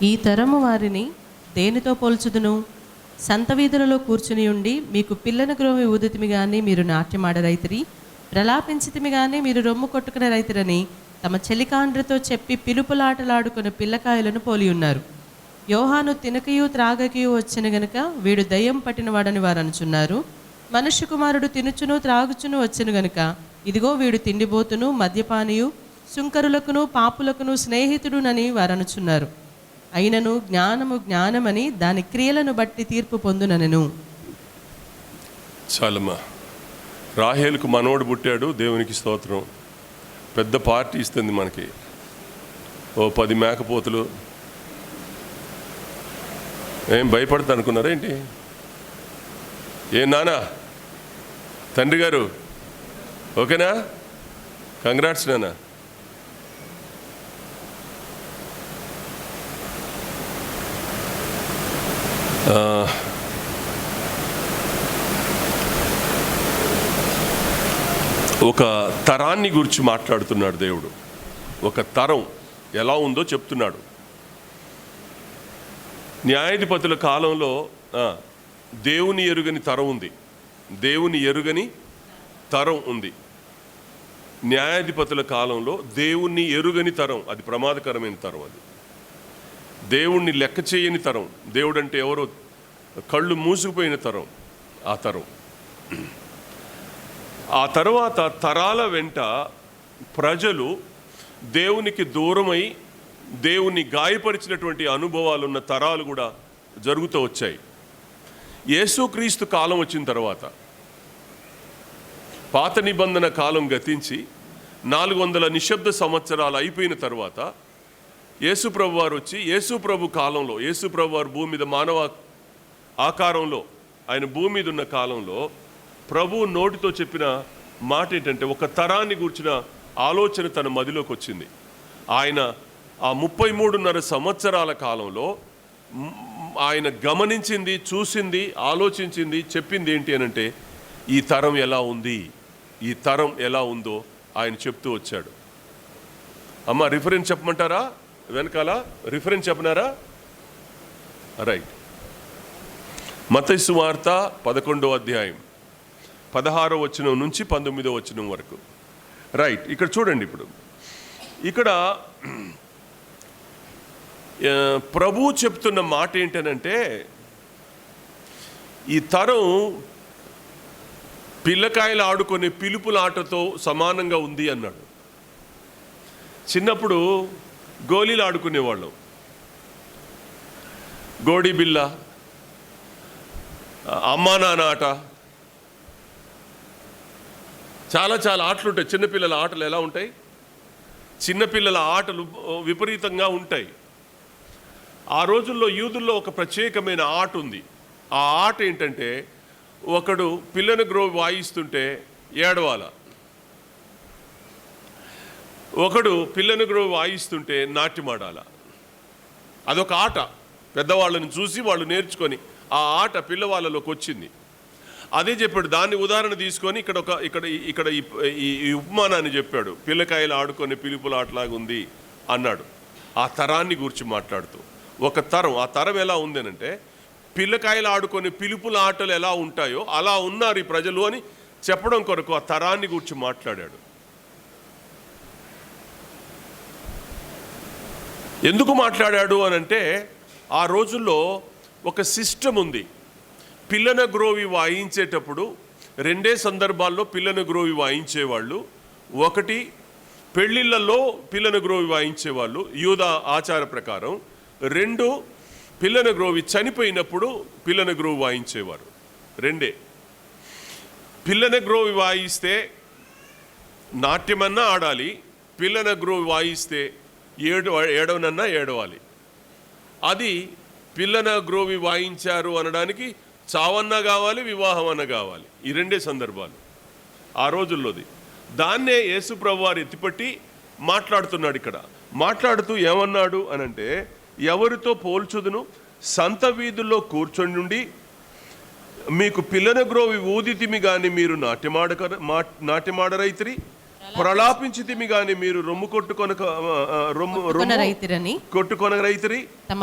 ఈ తరము వారిని దేనితో పోల్చుదును? సంత వీధులలో కూర్చుని ఉండి మీకు పిల్లను గ్రోవి ఊదితిమి గాని మీరు నాట్యమాడరైతిరి, ప్రలాపించితిమి గాని మీరు రొమ్ము కొట్టుకునే రైతురని తమ చెలికాండ్రతో చెప్పి పిలుపులాటలాడుకున్న పిల్లకాయలను పోలి ఉన్నారు. యోహాను తినకయు త్రాగకయు వచ్చిన గనుక వీడు దయ్యం పట్టినవాడని వారు అనుచున్నారు. మనుష్య కుమారుడు తినుచును త్రాగుచును వచ్చిన గనుక ఇదిగో వీడు తిండిబోతును మద్యపానియు సుంకరులకును పాపులకును స్నేహితుడునని వారు అనుచున్నారు. అయినను జ్ఞానము జ్ఞానమని దాని క్రియలను బట్టి తీర్పు పొందుననెను. చాలమ్మా. రాహేలుకు మనోడు పుట్టాడు, దేవునికి స్తోత్రం. పెద్ద పార్టీ ఇస్తుంది మనకి, ఓ 10 మేకపోతులు. ఏం భయపడతా అనుకున్నారా ఏంటి? ఏం నానా, తండ్రి గారు ఓకేనా? కంగ్రాట్స్ నానా. ఒక తరాన్ని గురించి మాట్లాడుతున్నాడు దేవుడు. ఒక తరం ఎలా ఉందో చెప్తున్నాడు. న్యాయాధిపతుల కాలంలో దేవుని ఎరుగని తరం ఉంది. దేవుని ఎరుగని తరం ఉంది. న్యాయాధిపతుల కాలంలో దేవుణ్ణి ఎరుగని తరం, అది ప్రమాదకరమైన తరం. అది దేవుణ్ణి లెక్క చేయని తరం. దేవుడు అంటే ఎవరో కళ్ళు మూసుకుపోయిన తరం ఆ తరం. ఆ తర్వాత తరాల వెంట ప్రజలు దేవునికి దూరమై దేవుని గాయపరిచినటువంటి అనుభవాలు ఉన్న తరాలు కూడా జరుగుతూ వచ్చాయి. యేసుక్రీస్తు కాలం వచ్చిన తర్వాత, పాత నిబంధన కాలం గతించి 400 నిశ్శబ్ద సంవత్సరాలు అయిపోయిన తర్వాత యేసుప్రభు వారు వచ్చి, యేసుప్రభు కాలంలో, యేసుప్రభు వారు భూమి మీద మానవ ఆకారంలో ఆయన భూమి మీద ఉన్న కాలంలో ప్రభువు నోటితో చెప్పిన మాట ఏంటంటే, ఒక తరాన్ని గూర్చిన ఆలోచన తన మదిలోకి వచ్చింది. ఆయన ఆ 33.5 సంవత్సరాల కాలంలో ఆయన గమనించింది, చూసింది, ఆలోచించింది, చెప్పింది ఏంటి అనంటే, ఈ తరం ఎలా ఉంది, ఈ తరం ఎలా ఉందో ఆయన చెప్తూ వచ్చాడు. అమ్మ రిఫరెన్స్ చెప్పమంటారా? వెనకాల రిఫరెన్స్ చెప్పనారా? రైట్. మత్తయి సువార్త 11వ అధ్యాయం 16వ వచనం నుంచి 19వ వచనం వరకు. రైట్. ఇక్కడ చూడండి. ఇప్పుడు ఇక్కడ ప్రభువు చెప్తున్న మాట ఏంటనంటే, ఈ తరం పిల్లకాయలు ఆడుకునే పిలుపులాటతో సమానంగా ఉంది అన్నాడు. చిన్నప్పుడు గోళీలు ఆడుకునేవాళ్ళం, గోడి బిల్ల, అమ్మా నాన్న ఆట, చాలా చాలా ఆటలు ఉంటాయి. చిన్నపిల్లల ఆటలు ఎలా ఉంటాయి? చిన్నపిల్లల ఆటలు విపరీతంగా ఉంటాయి. ఆ రోజుల్లో యూదుల్లో ఒక ప్రత్యేకమైన ఆట ఉంది. ఆ ఆట ఏంటంటే, ఒకడు పిల్లను గ్రోవి వాయిస్తుంటే ఏడవాల, ఒకడు పిల్లను గ్రోవి వాయిస్తుంటే నాట్యమాడాల. అదొక ఆట. పెద్దవాళ్ళని చూసి వాళ్ళు నేర్చుకొని ఆ ఆట పిల్లవాళ్ళలోకి వచ్చింది. అదే చెప్పాడు. దాన్ని ఉదాహరణ తీసుకొని ఇక్కడ ఈ ఉపమానాన్ని చెప్పాడు. పిల్లకాయలు ఆడుకొని పిలుపులాటలాగా ఉంది అన్నాడు. ఆ తరాన్ని గురించి మాట్లాడుతూ, ఒక తరం, ఆ తరం ఎలా ఉంది అంటే, పిల్లకాయలు ఆడుకొని పిలుపుల ఆటలు ఎలా ఉంటాయో అలా ఉన్నారు ఈ ప్రజలు అని చెప్పడం కొరకు ఆ తరాన్ని గురించి మాట్లాడాడు. ఎందుకు మాట్లాడాడు అనంటే, ఆ రోజుల్లో ఒక సిస్టమ్ ఉంది. పిల్లన గ్రోవి వాయించేటప్పుడు 2 సందర్భాల్లో పిల్లన గ్రోవి వాయించేవాళ్ళు. ఒకటి, పెళ్ళిళ్ళల్లో పిల్లన గ్రోవి వాయించేవాళ్ళు యూదా ఆచార ప్రకారం. 2, పిల్లన గ్రోవి చనిపోయినప్పుడు పిల్లన గ్రోవి వాయించేవారు. 2. పిల్లన గ్రోవి వాయిస్తే నాట్యమన్నా ఆడాలి, పిల్లన గ్రోవి వాయిస్తే ఏడవనన్నా ఏడవాలి. అది పిల్లన గ్రోవి వాయించారు అనడానికి చావన్నా కావాలి, వివాహం అన్న కావాలి. ఈ 2 సందర్భాలు ఆ రోజుల్లోది. దాన్నే యేసు ప్రభు వారు ఎత్తిపట్టి మాట్లాడుతున్నాడు. ఇక్కడ మాట్లాడుతూ ఏమన్నాడు అనంటే, ఎవరితో పోల్చుదును? సంత వీధుల్లో కూర్చొని మీకు పిల్లన గ్రోవి ఊదితిమి గాని మీరు నాట్యమాడరైతిరి, ప్రలాపించితిమి గాని మీరు రొమ్ము రైతురని కొట్టుకొనరైతిరి, తమ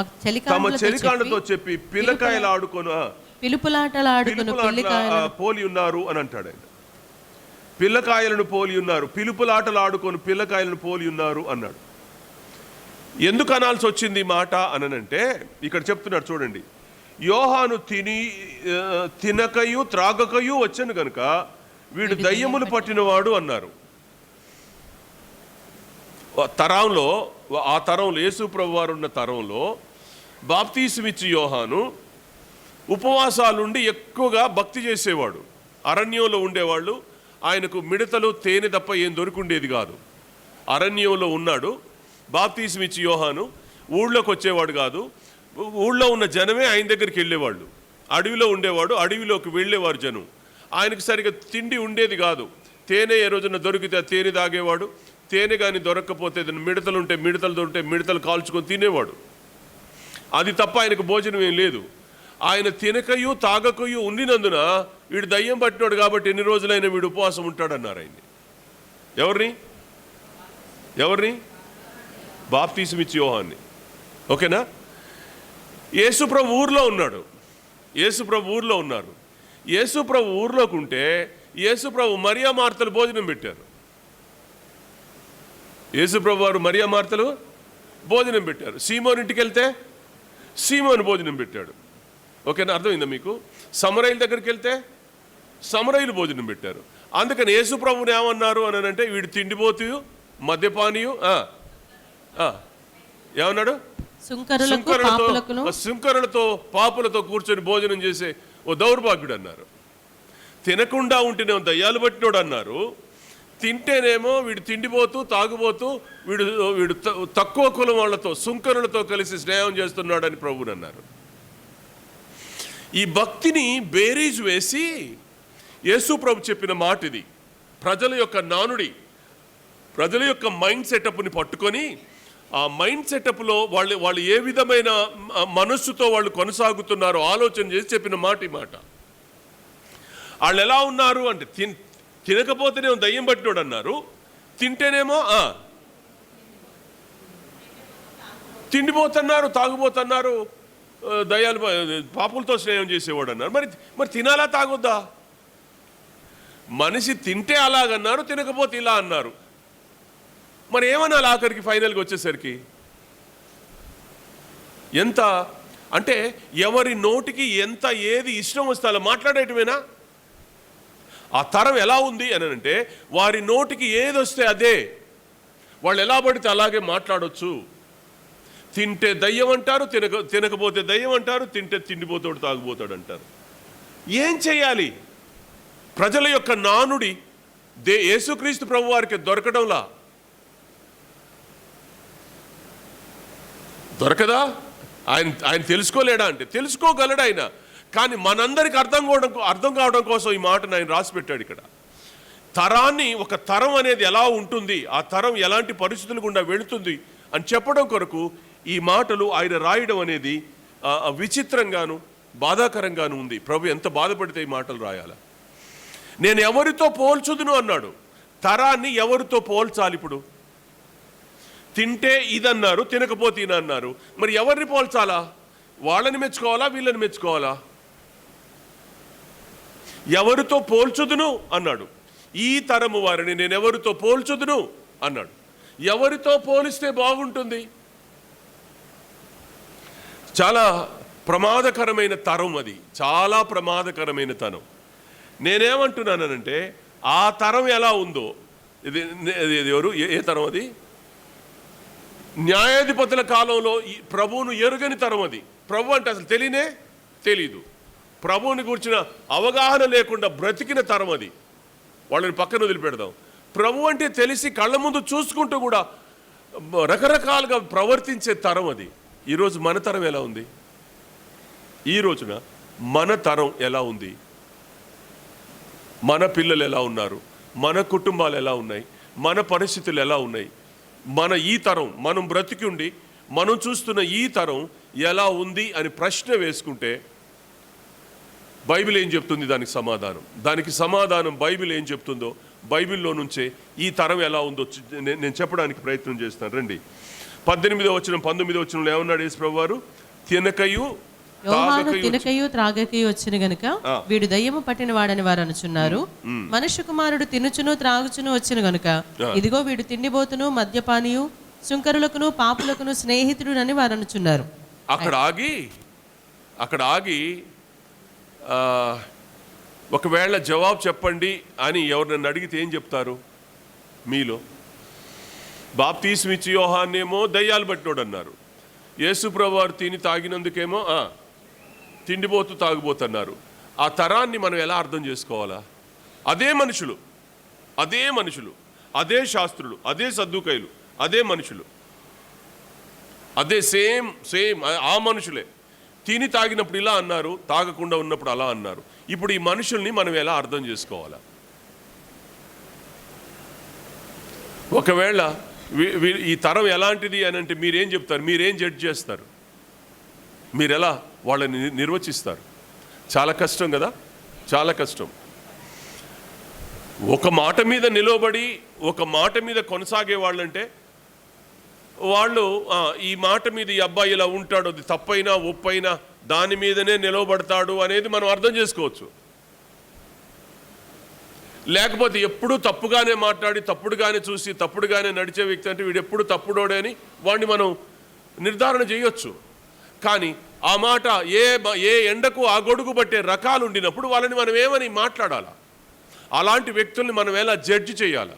తమ చెలికాళ్ళతో చెప్పి పిల్లకాయలు ఆడుకొను పిలుపులాటలాడుకొను పోలి ఉన్నారు అని అంటాడు ఆయన. పిల్లకాయలను పోలి ఉన్నారు, పిలుపులాటలు ఆడుకొని పిల్లకాయలను పోలి ఉన్నారు అన్నాడు. ఎందుకు అనాల్సి వచ్చింది ఈ మాట అనంటే ఇక్కడ చెప్తున్నాడు చూడండి. యోహాను తినకయు త్రాగకయు వచ్చాను గనుక వీడు దయ్యములు పట్టినవాడు అన్నారు. ఆ తరంలో యేసు ప్రభువారు ఉన్న తరంలో బాప్తీసమిచ్చి యోహాను ఉపవాసాలుండి ఎక్కువగా భక్తి చేసేవాడు. అరణ్యంలో ఉండేవాళ్ళు, ఆయనకు మిడతలు తేనె తప్ప ఏం దొరికిండేది కాదు. అరణ్యంలో ఉన్నాడు. బాప్తీసమిచ్చి యోహాను ఊళ్ళోకి వచ్చేవాడు కాదు. ఊళ్ళో ఉన్న జనమే ఆయన దగ్గరికి వెళ్ళేవాళ్ళు. అడవిలో ఉండేవాడు, అడవిలోకి వెళ్ళేవారు జనం. ఆయనకు సరిగ్గా తిండి ఉండేది కాదు. తేనె ఏ రోజున దొరికితే తేనె తాగేవాడు. తేనె కానీ దొరక్కపోతే మిడతలు ఉంటే మిడతలు కాల్చుకొని తినేవాడు. అది తప్ప ఆయనకు భోజనం ఏం లేదు. ఆయన తినకయు తాగకయు ఉండినందున వీడు దయ్యం పట్టినాడు కాబట్టి ఎన్ని రోజులైనా వీడు ఉపవాసం ఉంటాడన్నారు ఆయన్ని. ఎవరిని? బాప్తీసమిచ్చి యోహాన్ని. ఓకేనా? యేసుప్రభు ఊర్లో ఉన్నారు. యేసుప్రభు ఊర్లోకి ఉంటే యేసుప్రభు మరియా మార్తలు భోజనం పెట్టారు. యేసుప్రభు వారు మరియా మార్తలు భోజనం పెట్టారు. సీమోన్ ఇంటికి వెళ్తే సీమోను భోజనం పెట్టాడు. ఓకేనా? అర్థమైందా మీకు? సమరయుల దగ్గరికి వెళ్తే సమరయులు భోజనం పెట్టారు. అందుకని యేసుప్రభుని ఏమన్నారు అని అంటే వీడు తిండిపోతూ మద్యపానీయు ఏమన్నాడు? సుంకరులతో పాపులతో కూర్చొని భోజనం చేసే ఓ దౌర్భాగ్యుడు అన్నారు. తినకుండా ఉంటేనేమో దయ్యాలు పట్టినోడు అన్నారు. తింటేనేమో వీడు తిండిపోతూ తాగుబోతూ వీడు తక్కువ కులం వాళ్ళతో సుంకరులతో కలిసి స్నేహం చేస్తున్నాడని ప్రభువుని అన్నారు. ఈ భక్తిని బేరీజు వేసి యేసు ప్రభు చెప్పిన మాట ఇది. ప్రజల యొక్క నానుడి, ప్రజల యొక్క మైండ్ సెటప్ని పట్టుకొని ఆ మైండ్ సెటప్లో వాళ్ళు ఏ విధమైన మనస్సుతో వాళ్ళు కొనసాగుతున్నారో ఆలోచన చేసి చెప్పిన మాట ఈ మాట. వాళ్ళు ఎలా ఉన్నారు అంటే తినకపోతేనేమో దయ్యం పట్టినోడు అన్నారు, తింటేనేమో తిండిపోతున్నారు, తాగుపోతున్నారు, దయ్యాలు పాపులతో స్నేహం చేసేవాడు అన్నారు. మరి తినాలా తాగొద్దా? మనిషి తింటే అలాగన్నారు, తినకపోతే ఇలా అన్నారు. మరి ఏమన్నా ఆఖరికి ఫైనల్గా వచ్చేసరికి ఎంత అంటే ఎవరి నోటికి ఎంత ఏది ఇష్టం వస్తే అలా మాట్లాడేటమేనా? ఆ తరం ఎలా ఉంది అని అంటే వారి నోటికి ఏది వస్తే అదే, వాళ్ళు ఎలా పడితే అలాగే మాట్లాడొచ్చు. తింటే దయ్యం అంటారు, తినకపోతే దయ్యం అంటారు, తింటే తిండిపోతాడు తాగుపోతాడు అంటారు. ఏం చేయాలి? ప్రజల యొక్క నానుడి యేసుక్రీస్తు ప్రభు వారికి దొరకడంలా దొరకదా? ఆయన తెలుసుకోలేడా అంటే తెలుసుకోగలడు ఆయన. కానీ మనందరికి అర్థం కావడం కోసం ఈ మాటను ఆయన రాసి పెట్టాడు ఇక్కడ. తరాన్ని, ఒక తరం అనేది ఎలా ఉంటుంది, ఆ తరం ఎలాంటి పరిస్థితులు గుండా వెళుతుంది అని చెప్పడం కొరకు ఈ మాటలు ఆయన రాయడం అనేది విచిత్రంగాను బాధాకరంగాను ఉంది. ప్రభు ఎంత బాధపడితే ఈ మాటలు రాయాలా? నేను ఎవరితో పోల్చుదును అన్నాడు. తరాన్ని ఎవరితో పోల్చాలి? ఇప్పుడు తింటే ఇదన్నారు, తినకపోతే ఈయన అన్నారు. మరి ఎవరిని పోల్చాలా? వాళ్ళని మెచ్చుకోవాలా, వీళ్ళని మెచ్చుకోవాలా? ఎవరితో పోల్చుదును అన్నాడు. ఈ తరము వారిని నేను ఎవరితో పోల్చుదును అన్నాడు. ఎవరితో పోలిస్తే బాగుంటుంది? చాలా ప్రమాదకరమైన తరం అది, చాలా ప్రమాదకరమైన తరం. నేనేమంటున్నానంటే ఆ తరం ఎలా ఉందో, ఇది ఎవరు ఏ తరం అది? న్యాయాధిపతుల కాలంలో ప్రభువును ఎరుగని తరం అది. ప్రభు అంటే అసలు తెలీదు. ప్రభువుని గురించిన అవగాహన లేకుండా బ్రతికిన తరం అది. వాళ్ళని పక్కన వదిలిపెడదాం. ప్రభు అంటే తెలిసి కళ్ళ ముందు చూసుకుంటూ కూడా రకరకాలుగా ప్రవర్తించే తరం అది. ఈరోజు మన తరం ఎలా ఉంది? ఈ రోజున మన తరం ఎలా ఉంది? మన పిల్లలు ఎలా ఉన్నారు? మన కుటుంబాలు ఎలా ఉన్నాయి? మన పరిస్థితులు ఎలా ఉన్నాయి? మన ఈ తరం, మనం బ్రతికి ఉండి మనం చూస్తున్న ఈ తరం ఎలా ఉంది అని ప్రశ్న వేసుకుంటే బైబిల్ ఏం చెప్తుంది? దానికి సమాధానం బైబిల్ ఏం చెప్తుందో బైబిల్లో నుంచే ఈ తరం ఎలా ఉందో నేను చెప్పడానికి ప్రయత్నం చేస్తాను. రండి, 18వ వచనం 19వ వచనంలో ఏమన్నాడు యేసు ప్రభు వారు? తినకయు త్రాగకయు వచ్చిన గనుక వీడు దయ్యము పట్టిన వాడని వారు అనుచున్నారు. మనుష్య కుమారుడు తినుచును త్రాగుచును వచ్చిన గనుక ఇదిగో వీడు తిండిబోతును మద్యపానియు సుంకరులకును పాపులకును స్నేహితుడు అని వారు అనుచున్నారు. అక్కడ ఆగి ఒకవేళ జవాబు చెప్పండి అని ఎవరినన్ను అడిగితే ఏం చెప్తారు? మీలో బాప్తీస్మిచ్చి యోహాన్నేమో దయ్యాలు పట్టినోడు అన్నారు. యేసు ప్రభు వారు తిని తాగినందుకేమో తిండిపోతూ తాగుబోతున్నారు. ఆ తరాన్ని మనం ఎలా అర్థం చేసుకోవాలా? అదే మనుషులు, అదే శాస్త్రులు, అదే సద్దుకైలు, అదే మనుషులు, అదే సేమ్ ఆ మనుషులే తిని తాగినప్పుడు ఇలా అన్నారు, తాగకుండా ఉన్నప్పుడు అలా అన్నారు. ఇప్పుడు ఈ మనుషుల్ని మనం ఎలా అర్థం చేసుకోవాలా? ఒకవేళ ఈ తరం ఎలాంటిది అని అంటే మీరేం చెప్తారు? మీరేం జడ్జ్ చేస్తారు? మీరు ఎలా వాళ్ళని నిర్వచిస్తారు? చాలా కష్టం కదా, చాలా కష్టం. ఒక మాట మీద నిలబడి ఒక మాట మీద కొనసాగే వాళ్ళంటే వాళ్ళు ఈ మాట మీద ఈ అబ్బాయి ఇలా ఉంటాడు, అది తప్పైనా ఒప్పైనా దాని మీదనే నిలవబడతాడు అనేది మనం అర్థం చేసుకోవచ్చు. లేకపోతే ఎప్పుడూ తప్పుగానే మాట్లాడి తప్పుడుగానే చూసి తప్పుడుగానే నడిచే వ్యక్తి అంటే వీడు ఎప్పుడు తప్పుడోడే అని వాడిని మనం నిర్ధారణ చేయొచ్చు. కానీ ఆ మాట ఏ ఎండకు ఆ గొడుగు పట్టే రకాలు ఉండినప్పుడు వాళ్ళని మనం ఏమని మాట్లాడాలా? అలాంటి వ్యక్తుల్ని మనం ఎలా జడ్జి చేయాలా?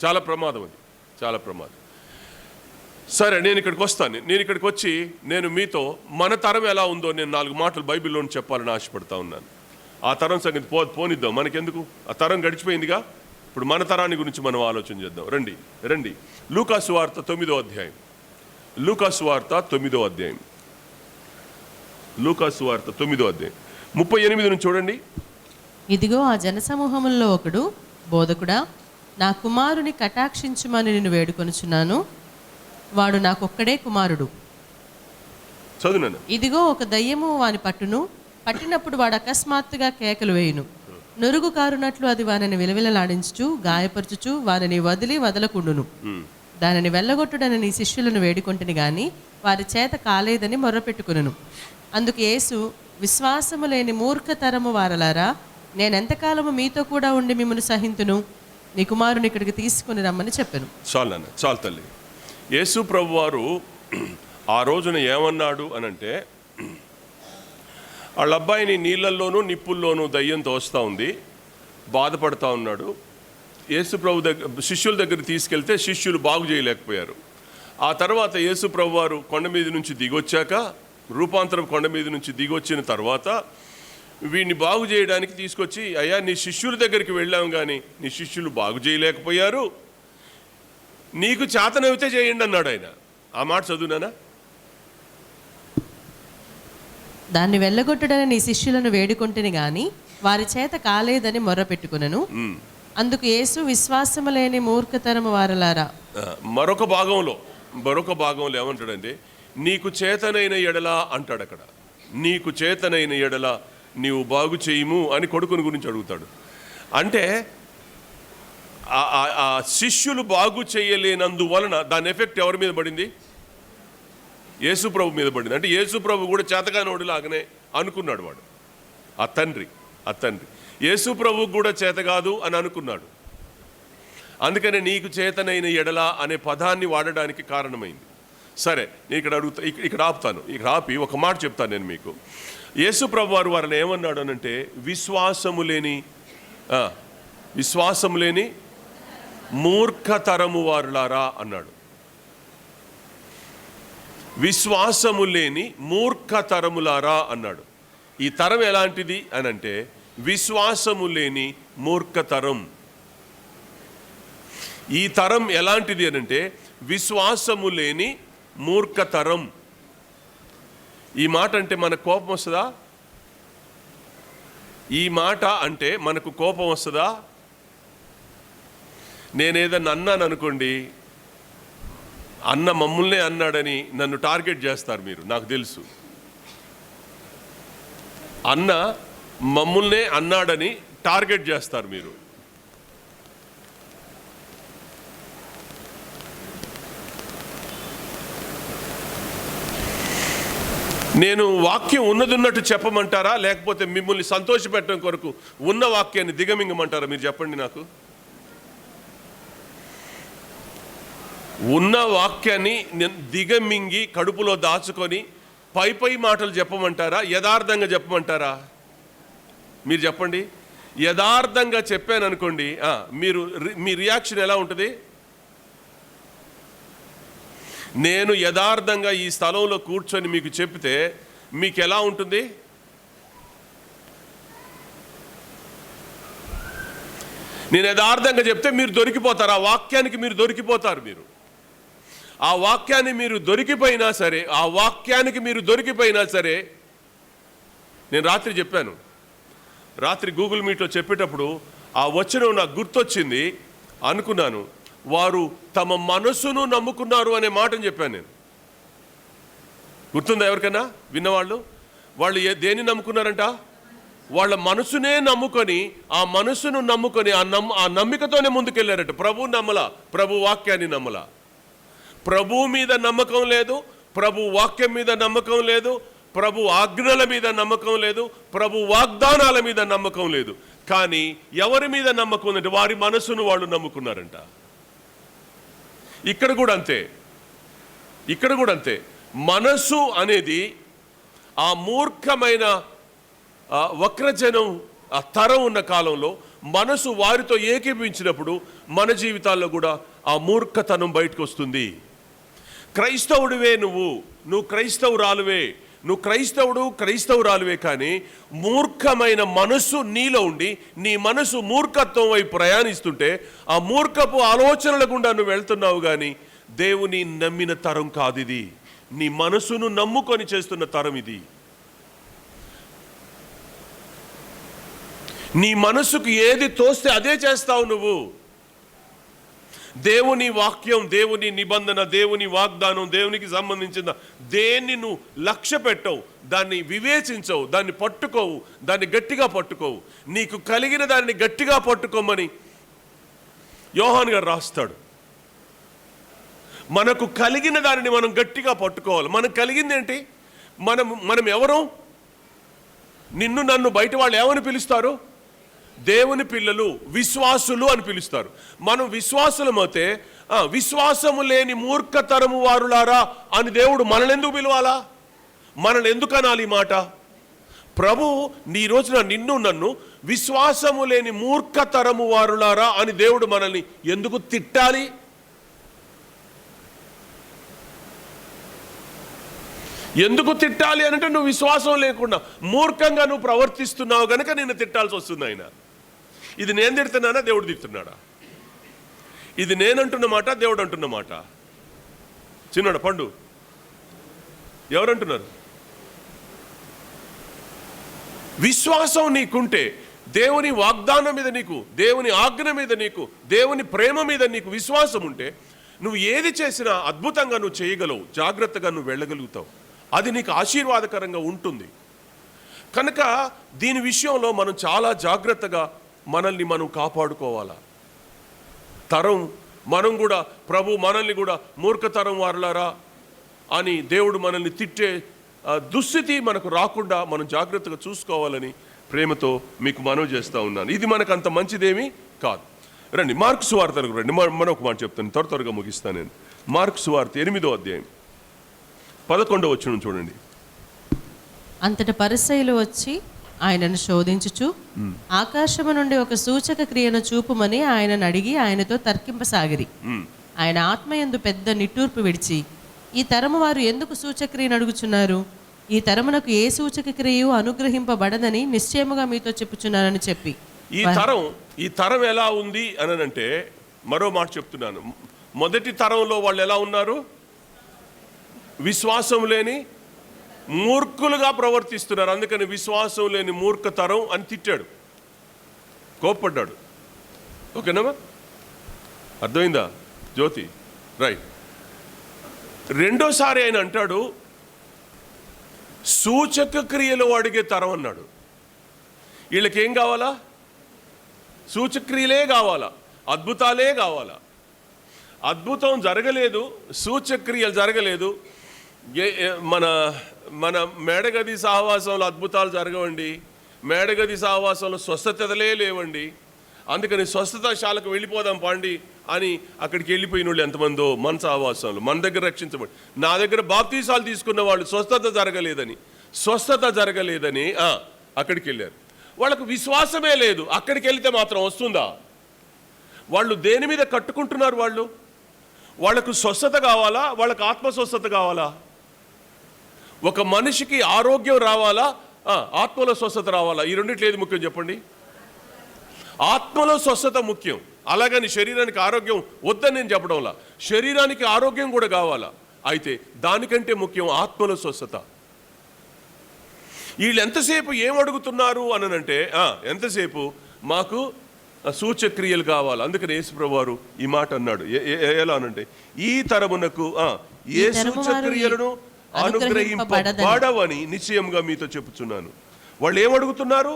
చాలా ప్రమాదం అది, చాలా ప్రమాదం. సరే, నేను ఇక్కడికి వచ్చి నేను మీతో మన తరం ఎలా ఉందో నేను 4 మాటలు బైబిల్లో చెప్పాలని ఆశపడతా ఉన్నాను. ఆ తరం సంగతి పోనిద్దాం, మనకెందుకు? ఆ తరం గడిచిపోయిందిగా. ఇప్పుడు మన తరాన్ని గురించి మనం ఆలోచన చేద్దాం. రండి లూకాసు వార్త 9వ అధ్యాయం. లూకాసు వార్త 9వ అధ్యాయం 38 నుంచి చూడండి. ఇదిగో ఆ జనసమూహములలో ఒకడు, బోధకుడా, నా కుమారుని కటాక్షించుమని నిన్ను వేడుకొనుచున్నాను, వాడు నాకొక్కడే కుమారుడు. చదువునాను. ఇదిగో ఒక దయ్యము వాని పట్టినప్పుడు వాడు అకస్మాత్తుగా కేకలు వేయును. నురుగు కారునట్లు అది వానిని విలవిలలాడించుచు గాయపరచుచు వారిని వదలకుండును. దానిని వెళ్ళగొట్టుడని నీ శిష్యులను వేడుకొంటిని గాని వారి చేత కాలేదని మొర్రపెట్టుకును. అందుకు యేసు, విశ్వాసము లేని మూర్ఖతరము వారలారా, నేనెంతకాలము మీతో కూడా ఉండి మిమ్మల్ని సహింతును? నీ కుమారుని ఇక్కడికి తీసుకుని రమ్మని చెప్పాను. చాలు తల్లి. యేసు ప్రభు వారు ఆ రోజున ఏమన్నాడు అనంటే, వాళ్ళ అబ్బాయిని నీళ్ళల్లోనూ నిప్పుల్లోనూ దయ్యం తోస్తూ ఉంది, బాధపడతా ఉన్నాడు. యేసు ప్రభు శిష్యుల దగ్గర తీసుకెళ్తే శిష్యులు బాగు చేయలేకపోయారు. ఆ తర్వాత యేసు ప్రభు వారు కొండ మీద నుంచి దిగొచ్చాక, రూపాంతరం కొండ మీద నుంచి దిగొచ్చిన తర్వాత వీడిని బాగు చేయడానికి తీసుకొచ్చి, అయ్యా నీ శిష్యుల దగ్గరికి వెళ్ళాం కానీ నీ శిష్యులు బాగు చేయలేకపోయారు, నీకు చేతనైతే చేయండి అన్నాడు ఆయన. ఆ మాట చదువునానా? దాన్ని వెళ్ళగొట్టడని నీ శిష్యులను వేడుకొంటిని గాని వారి చేత కాలేదని మొర్రపెట్టుకునను. అందుకు యేసు, విశ్వాసము లేని మూర్ఖతరము వారలారా. మరొక భాగంలో ఏమంటాడంటే, నీకు చేతనైన ఎడల అంటాడు. అక్కడ నీకు చేతనైన ఎడల నీవు బాగు చేయము అని కొడుకుని గురించి అడుగుతాడు. అంటే ఆ శిష్యులు బాగు చేయలేనందువలన దాని ఎఫెక్ట్ ఎవరి మీద పడింది? యేసు ప్రభు మీద పడింది. అంటే యేసు ప్రభు కూడా చేతగానోడిలాగానే అనుకున్నాడు వాడు. ఆ తండ్రి యేసు ప్రభు కూడా చేత కాదు అని అనుకున్నాడు. అందుకనే నీకు చేతనైన ఎడల అనే పదాన్ని వాడడానికి కారణమైంది. సరే, నేను ఇక్కడ ఆపుతాను. ఇక్కడ ఆపి ఒక మాట చెప్తాను నేను మీకు. యేసు ప్రభు వారు వారిని ఏమన్నాడు అనంటే, విశ్వాసము లేని మూర్ఖతరము వారులారా అన్నాడు. విశ్వాసము లేని మూర్ఖతరములారా అన్నాడు. ఈ తరం ఎలాంటిది అనంటే విశ్వాసము లేని మూర్ఖతరం. ఈ తరం ఎలాంటిది అనంటే విశ్వాసము లేని మూర్ఖతరం. ఈ మాట అంటే మనకు కోపం వస్తుందా? ఈ మాట అంటే మనకు కోపం వస్తుందా? నేనేదన్నా అన్నాను అనుకోండి, అన్న మమ్మల్నే అన్నాడని నన్ను టార్గెట్ చేస్తారు మీరు, నాకు తెలుసు. అన్న మమ్మల్నే అన్నాడని టార్గెట్ చేస్తారు మీరు. నేను వాక్యం ఉన్నదున్నట్టు చెప్పమంటారా, లేకపోతే మిమ్మల్ని సంతోషపెట్టడం కొరకు ఉన్న వాక్యాన్ని దిగమింగమంటారా? మీరు చెప్పండి నాకు. ఉన్న వాక్యాన్ని దిగమింగి కడుపులో దాచుకొని పై మాటలు చెప్పమంటారా, యథార్థంగా చెప్పమంటారా? మీరు చెప్పండి. యథార్థంగా చెప్పాను అనుకోండి, మీ రియాక్షన్ ఎలా ఉంటుంది? నేను యథార్థంగా ఈ స్థలంలో కూర్చొని మీకు చెప్తే మీకు ఎలా ఉంటుంది? నేను యథార్థంగా చెప్తే మీరు దొరికిపోతారు, ఆ వాక్యానికి మీరు దొరికిపోతారు. ఆ వాక్యాన్ని మీరు దొరికిపోయినా సరే, నేను రాత్రి చెప్పాను, రాత్రి గూగుల్ మీట్లో చెప్పేటప్పుడు ఆ వచనం నాకు గుర్తొచ్చింది. అనుకున్నాను, వారు తమ మనసును నమ్ముకున్నారు అనే మాటను చెప్పాను నేను. గుర్తుందా ఎవరికైనా? విన్నవాళ్ళు? వాళ్ళు దేన్ని నమ్ముకున్నారంట? వాళ్ళ మనసునే నమ్ముకొని, ఆ మనసును నమ్ముకొని ఆ నమ్మికతోనే ముందుకెళ్ళారట. ప్రభు నమ్మలా, ప్రభు వాక్యాన్ని నమ్మలా. ప్రభు మీద నమ్మకం లేదు, ప్రభు వాక్యం మీద నమ్మకం లేదు, ప్రభు ఆజ్ఞల మీద నమ్మకం లేదు, ప్రభు వాగ్దానాల మీద నమ్మకం లేదు. కానీ ఎవరి మీద నమ్మకం ఉందంటే వారి మనసును వాళ్ళు నమ్ముకున్నారంట. ఇక్కడ కూడా అంతే. మనసు అనేది ఆ మూర్ఖమైన వక్రజనం ఆ తరం ఉన్న కాలంలో మనసు వారితో ఏకీపించినప్పుడు మన జీవితాల్లో కూడా ఆ మూర్ఖతనం బయటకు వస్తుంది. క్రైస్తవుడివే నువ్వు క్రైస్తవురాలువే, నువ్వు క్రైస్తవురాలువే, కానీ మూర్ఖమైన మనస్సు నీలో ఉండి నీ మనసు మూర్ఖత్వం వైపు ప్రయాణిస్తుంటే ఆ మూర్ఖపు ఆలోచనల గుండా నువ్వు వెళ్తున్నావు. కానీ దేవుని నమ్మిన తరం కాదు ఇది. నీ మనసును నమ్ముకొని చేస్తున్న తరం ఇది. నీ మనసుకు ఏది తోస్తే అదే చేస్తావు నువ్వు. దేవుని వాక్యం, దేవుని నిబంధన, దేవుని వాగ్దానం, దేవునికి సంబంధించిన దేన్ని నువ్వు లక్ష్య పెట్టవు, దాన్ని వివేచించవు, దాన్ని పట్టుకోవు, దాన్ని గట్టిగా పట్టుకోవు. నీకు కలిగిన దాన్ని గట్టిగా పట్టుకోమని యోహాన్ గారు రాస్తాడు. మనకు కలిగిన దానిని మనం గట్టిగా పట్టుకోవాలి. మనకు కలిగింది ఏంటి? మనం ఎవరు? నిన్ను నన్ను బయట వాళ్ళు ఏమని పిలుస్తారు? దేవుని పిల్లలు, విశ్వాసులు అని పిలుస్తారు. మనం విశ్వాసులమైతే విశ్వాసము లేని మూర్ఖతరము వారులారా అని దేవుడు మనల్ని ఎందుకు పిలవాలా? మనల్ని ఎందుకు అనాలి ఈ మాట? ప్రభు నీ రోజున నిన్ను నన్ను విశ్వాసము లేని మూర్ఖతరము వారులారా అని దేవుడు మనల్ని ఎందుకు తిట్టాలి? ఎందుకు తిట్టాలి అంటే నువ్వు విశ్వాసం లేకుండా మూర్ఖంగా నువ్వు ప్రవర్తిస్తున్నావు కనుక నిన్ను తిట్టాల్సి వస్తుంది. ఆయన ఇది నేను తిడుతున్నానా, దేవుడు తిడుతున్నాడా? ఇది నేనంటున్న మాట, దేవుడు అంటున్న మాట? చిన్నోడా పండు, ఎవరంటున్నారు? విశ్వాసం నీకుంటే, దేవుని వాగ్దానం మీద నీకు, దేవుని ఆజ్ఞ మీద నీకు, దేవుని ప్రేమ మీద నీకు విశ్వాసం ఉంటే నువ్వు ఏది చేసినా అద్భుతంగా నువ్వు చేయగలవు, జాగ్రత్తగా నువ్వు వెళ్ళగలుగుతావు. అది నీకు ఆశీర్వాదకరంగా ఉంటుంది. కనుక దీని విషయంలో మనం చాలా జాగ్రత్తగా మనల్ని మనం కాపాడుకోవాలా. మనం కూడా ప్రభు మనల్ని కూడా మూర్ఖతరం వారులారా అని దేవుడు మనల్ని తిట్టే దుస్థితి మనకు రాకుండా మనం జాగ్రత్తగా చూసుకోవాలని ప్రేమతో మీకు మనవి చేస్తూ ఉన్నాను. ఇది మనకు అంత మంచిదేమీ కాదు. రండి మార్కు సువార్తకు రండి. మరొక మాట చెప్తాను, త్వరగా ముగిస్తాను నేను. మార్కు సువార్త 8వ అధ్యాయం 11వ వచనం చూడండి. అంతట పరిసయ్యులు వచ్చి ఆయనను శోధించుచు ఆకాశము నుండి ఒక సూచక క్రియను చూపుమని ఆయనను అడిగి ఆయనతో తర్కింపసాగిరి. ఆయన ఆత్మయందు పెద్ద నిట్టూర్పు విడిచి, ఈ తరము వారు ఎందుకు సూచక్రియను అడుగుచున్నారు? ఈ తరమునకు ఏ సూచక క్రియు అనుగ్రహింపబడదని నిశ్చయముగా మీతో చెప్పుచున్నానని చెప్పి, ఈ తరం ఎలా ఉంది అనంటే మరో మాట చెప్తున్నాను. మొదటి తరంలో వాళ్ళు ఎలా ఉన్నారు? విశ్వాసం లేని మూర్ఖులుగా ప్రవర్తిస్తున్నారు. అందుకని విశ్వాసం లేని మూర్ఖతరం అని తిట్టాడు, కోప్పడ్డాడు. ఓకేనా? అర్థమైందా జ్యోతి? రైట్. రెండోసారి ఆయన అంటాడు సూచక క్రియలు అడిగే తరం అన్నాడు. వీళ్ళకేం కావాలా? సూచక్రియలే కావాలా, అద్భుతాలే కావాలా. అద్భుతం జరగలేదు, సూచక్రియలు జరగలేదు, మన మన మేడగది సహవాసంలో అద్భుతాలు జరగవండి. మేడగది సహవాసంలో స్వస్థతలే లేవండి. అందుకని స్వస్థతశాలకు వెళ్ళిపోదాం పాండి అని అక్కడికి వెళ్ళిపోయిన వాళ్ళు ఎంతమందో మన సహవాసంలో మన దగ్గర రక్షించబడి, నా దగ్గర బాప్తీసాలు తీసుకున్న వాళ్ళు స్వస్థత జరగలేదని అక్కడికి వెళ్ళారు. వాళ్ళకు విశ్వాసమే లేదు. అక్కడికి వెళ్తే మాత్రం వస్తుందా? వాళ్ళు దేని మీద కట్టుకుంటున్నారు? వాళ్ళకు స్వస్థత కావాలా? వాళ్ళకు ఆత్మస్వస్థత కావాలా? ఒక మనిషికి ఆరోగ్యం రావాలా? ఆత్మలో స్వస్థత రావాలా? ఈ రెండిట్లో ఏది ముఖ్యం చెప్పండి? ఆత్మలో స్వస్థత ముఖ్యం. అలాగని శరీరానికి ఆరోగ్యం వద్దని నేను చెప్పడంలా. శరీరానికి ఆరోగ్యం కూడా కావాలా. అయితే దానికంటే ముఖ్యం ఆత్మలో స్వస్థత. వీళ్ళు ఎంతసేపు ఏం అడుగుతున్నారు అనంటే ఎంతసేపు మాకు సూచక్రియలు కావాలి. అందుకని యేసుప్రభువు వారు ఈ మాట అన్నాడు. ఎలా అనంటే, ఈ తరమునకు ఏ సూచక్రియలను అనుగ్రహింపబడవని నిశ్చయంగా మీతో చెప్పుచున్నాను. వాళ్ళు ఏమడుగుతున్నారు?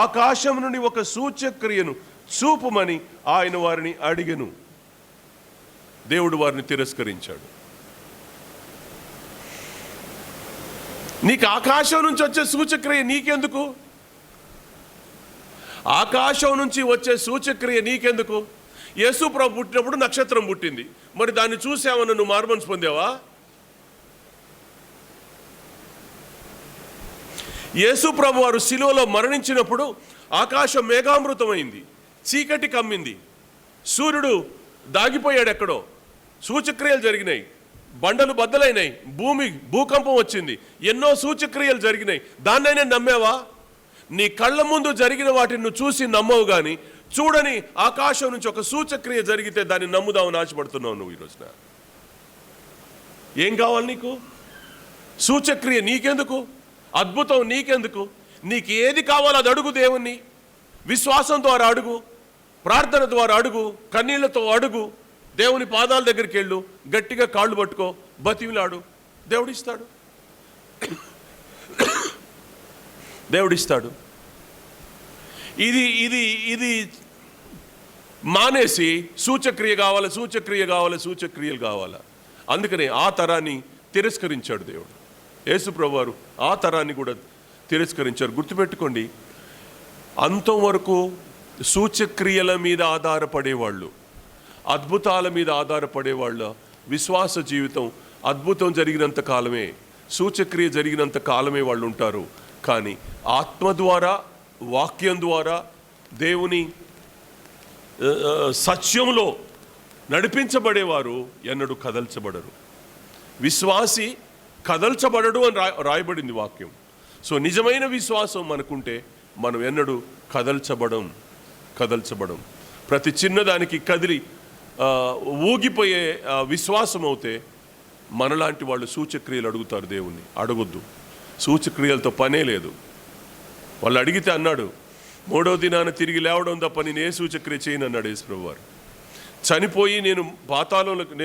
ఆకాశం నుండి ఒక సూచక్రియను చూపుమని ఆయన వారిని అడిగెను. దేవుడు వారిని తిరస్కరించాడు. నీకు ఆకాశం నుంచి వచ్చే సూచక్రియ నీకెందుకు? ఆకాశం నుంచి వచ్చే సూచక్రియ నీకెందుకు? యేసు ప్రభు పుట్టినప్పుడు నక్షత్రం పుట్టింది. మరి దాన్ని చూసావన్న నువ్వు మార్మన్స్ పొందావా? యేసు ప్రభు వారు శిలువలో మరణించినప్పుడు ఆకాశం మేఘామృతమైంది, చీకటి కమ్మింది, సూర్యుడు దాగిపోయాడు ఎక్కడో, సూచక్రియలు జరిగినాయి, బండలు బద్దలైనాయి, భూకంపం వచ్చింది, ఎన్నో సూచక్రియలు జరిగినాయి. దాన్నైనా నమ్మావా? నీ కళ్ళ ముందు జరిగిన వాటిని నువ్వు చూసి నమ్మవు, కానీ చూడని ఆకాశం నుంచి ఒక సూచక్రియ జరిగితే దాన్ని నమ్ముదామని ఆశపడుతున్నావు నువ్వు ఈ రోజున. ఏం కావాలి నీకు? సూచక్రియ నీకెందుకు? అద్భుతం నీకెందుకు? నీకు ఏది కావాలో అది అడుగు. దేవుణ్ణి విశ్వాసం ద్వారా అడుగు, ప్రార్థన ద్వారా అడుగు, కన్నీళ్లతో అడుగు. దేవుని పాదాల దగ్గరికి వెళ్ళు, గట్టిగా కాళ్ళు పట్టుకో, బతిమిలాడు. దేవుడిస్తాడు. ఇది మానేసి సూచక్రియలు కావాలా. అందుకనే ఆ తరాన్ని తిరస్కరించాడు దేవుడు. యేసు ప్రభు వారు ఆ తరాన్ని కూడా తిరస్కరించారు. గుర్తుపెట్టుకోండి, అంతం వరకు సూచక్రియల మీద ఆధారపడేవాళ్ళు, అద్భుతాల మీద ఆధారపడేవాళ్ళ విశ్వాస జీవితం అద్భుతం జరిగినంత కాలమే, సూచక్రియ జరిగినంత కాలమే వాళ్ళు ఉంటారు. కానీ ఆత్మ ద్వారా, వాక్యం ద్వారా, దేవుని సత్యంలో నడిపించబడేవారు ఎన్నడూ కదల్చబడరు. విశ్వాసి కదల్చబడడు అని రాయబడింది వాక్యం. సో నిజమైన విశ్వాసం మనకుంటే మనం ఎన్నడూ కదల్చబడం. ప్రతి చిన్నదానికి కదిలి ఊగిపోయే విశ్వాసం అవుతే మనలాంటి వాళ్ళు సూచక్రియలు అడుగుతారు. దేవుణ్ణి అడగొద్దు. సూచక్రియలతో పనే లేదు. వాళ్ళు అడిగితే అన్నాడు, 3వ దినాన తిరిగి లేవడం తప్ప నేను ఏ సూచక్రియ చేయను అన్నాడు యేసుప్రభు వారు. చనిపోయి నేను పాతాళంలోకి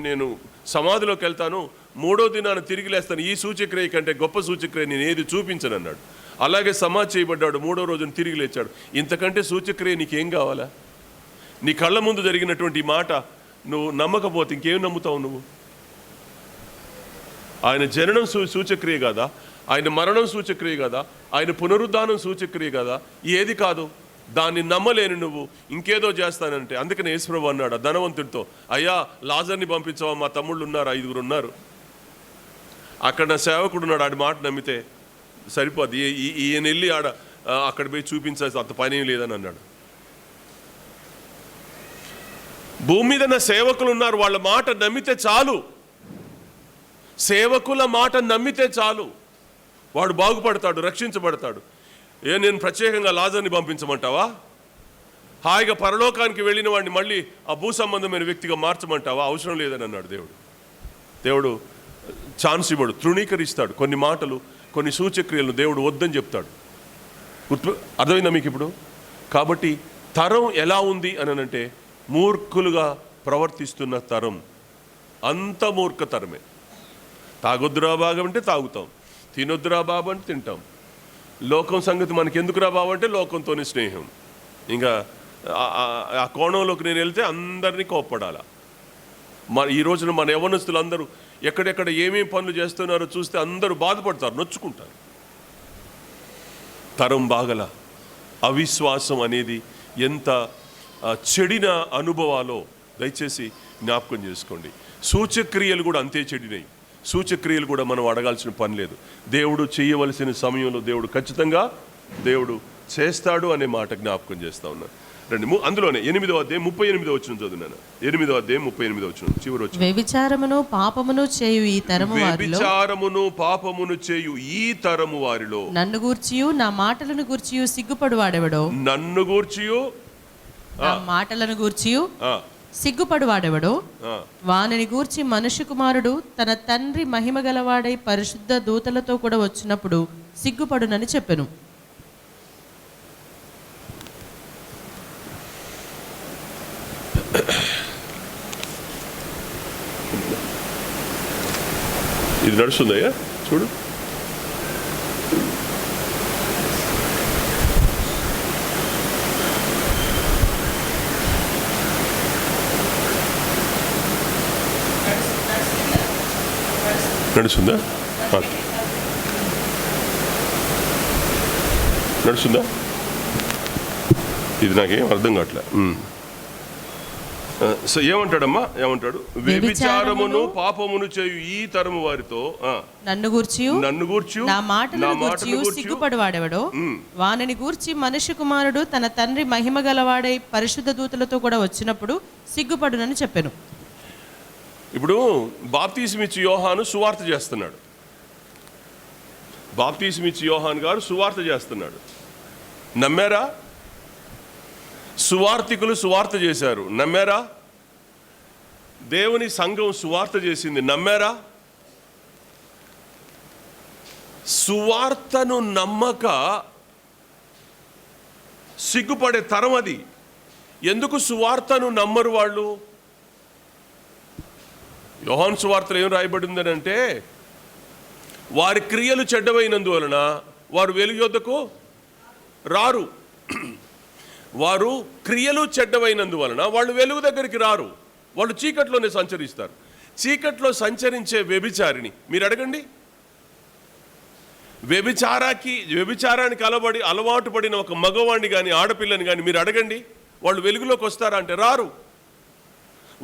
నేను సమాధిలోకి వెళ్తాను, 3వ దినాన తిరిగి లేస్తాను, ఈ సూచక్రియ కంటే గొప్ప సూచక్రియ నేను ఏది చూపించను అన్నాడు. అలాగే సమాధి చేయబడ్డాడు, 3వ రోజున తిరిగి లేచాడు. ఇంతకంటే సూచక్రియ నీకేం కావాలా? నీ కళ్ళ ముందు జరిగినటువంటి మాట నువ్వు నమ్మకపోతే ఇంకేం నమ్ముతావు నువ్వు? ఆయన జననం సూచక్రియ కాదా? ఆయన మరణం సూచక్రియ కాదా? ఆయన పునరుద్ధానం సూచక్రియ కాదా? ఏది కాదు. దాన్ని నమ్మలేని నువ్వు ఇంకేదో చేస్తానంటే. అందుకని యేసుప్రభు అన్నాడు ఆ ధనవంతుడితో, అయ్యా లాజర్ని పంపించావా, మా తమ్ముళ్ళు ఉన్నారు, 5 ఉన్నారు, అక్కడ నా సేవకుడు ఉన్నాడు, ఆడి మాట నమ్మితే సరిపోద్ది, ఈయన వెళ్ళి అక్కడ పోయి చూపించాల్సి అంత పని ఏం లేదని అన్నాడు. భూమి మీద నా సేవకులు ఉన్నారు, వాళ్ళ మాట నమ్మితే చాలు, సేవకుల మాట నమ్మితే చాలు, వాడు బాగుపడతాడు, రక్షించబడతాడు. నేను ప్రత్యేకంగా లాజర్ని పంపించమంటావా? హాయిగా పరలోకానికి వెళ్ళిన వాడిని మళ్ళీ ఆ భూ సంబంధమైన వ్యక్తిగా మార్చమంటావా? అవసరం లేదని అన్నాడు దేవుడు. ఛాన్స్ ఇవ్వడు, తృణీకరిస్తాడు. కొన్ని మాటలు, కొన్ని సూచక్రియలను దేవుడు వద్దని చెప్తాడు. అర్థమైందా మీకు ఇప్పుడు? కాబట్టి తరం ఎలా ఉంది అని అంటే, మూర్ఖులుగా ప్రవర్తిస్తున్న తరం, అంత మూర్ఖ తరమే. తాగొద్దురా బాబు అంటే తాగుతాం, తినొద్దురా బాబు అంటే తింటాం. లోకం సంగతి మనకి ఎందుకురా బాబు అంటే లోకంతోనే స్నేహం. ఇంకా ఆ కోణంలోకి నేను వెళ్తే అందరినీ కోప్పడాలా. ఈ రోజున మన యవ్వనస్తులు అందరూ ఎక్కడెక్కడ ఏమేమి పనులు చేస్తున్నారో చూస్తే అందరూ బాధపడతారు, నొచ్చుకుంటారు. తరం బాగల అవిశ్వాసం అనేది ఎంత చెడిన అనుభవాలో దయచేసి జ్ఞాపకం చేసుకోండి. సూచక్రియలు కూడా అంతే చెడినాయి. సూచక్రియలు కూడా మనం అడగాల్సిన పని లేదు. దేవుడు చేయవలసిన సమయంలో దేవుడు ఖచ్చితంగా దేవుడు చేస్తాడు అనే మాట జ్ఞాపకం చేస్తా ఉన్నాను. రండి, అందులోనే 8వ అధ్యాయం 38వ వచనం చదువున్నాను. 8వ అధ్యాయం 38వ వచనం చివరి వచనం. వ్యభిచారమును పాపమును చేయు ఈ తరము వారిలో, వ్యభిచారమును పాపమును చేయు ఈ తరము వారిలో నన్ను గూర్చియు నా మాటలను గూర్చియు సిగ్గుపడువాడెవడో, నన్ను గూర్చియు నా మాటలను గూర్చియు సిగ్గుపడువాడెవడో వానిని గూర్చి మనుష్య కుమారుడు తన తండ్రి మహిమ గలవాడై పరిశుద్ధ దూతలతో కూడా వచ్చినప్పుడు సిగ్గుపడునని చెప్పెను. ఇది నడుస్తుందయ్యా చూడు. నడుస్తుందా? నడుస్తుందా? ఇది నాకేం అర్థం కావట్లే. సో ఏమంటాడమ్మా, ఏమంటాడు? వ్యభిచారమును పాపమును చేయు ఈ తరము వారితో నన్ను గూర్చియు నా మాటలను గూర్చియు సిగ్గుపడువాడెవడో వానిని గూర్చి మనుష్య కుమారుడు తన తండ్రి మహిమ గలవాడై పరిశుద్ధ దూతలతో కూడా వచ్చినప్పుడు సిగ్గుపడునని చెప్పెను. ఇప్పుడు బాప్తీసమిచ్చి యోహాను సువార్త చేస్తున్నాడు. బాప్తీసమిచ్చి యోహాను గారు సువార్త చేస్తున్నాడు. నమ్మారా? సువార్తికులు సువార్త చేశారు, నమ్మారా? దేవుని సంఘం సువార్త చేసింది, నమ్మారా? సువార్తను నమ్మక సిగ్గుపడే తరం అది. ఎందుకు సువార్తను నమ్మరు వాళ్ళు? యోహాను సువార్తలో ఏం రాయబడిందని అంటే, వారి క్రియలు చెడ్డమైనందువలన వారు వెలుగు యొద్దకు రారు. వారు క్రియలు చెడ్డమైనందువలన వాళ్ళు వెలుగు దగ్గరికి రారు, వాళ్ళు చీకట్లోనే సంచరిస్తారు. చీకట్లో సంచరించే వ్యభిచారిని మీరు అడగండి. వ్యభిచారానికి అలవాటు పడిన ఒక మగవాడిని కానీ ఆడపిల్లని కానీ మీరు అడగండి, వాళ్ళు వెలుగులోకి వస్తారా అంటే రారు.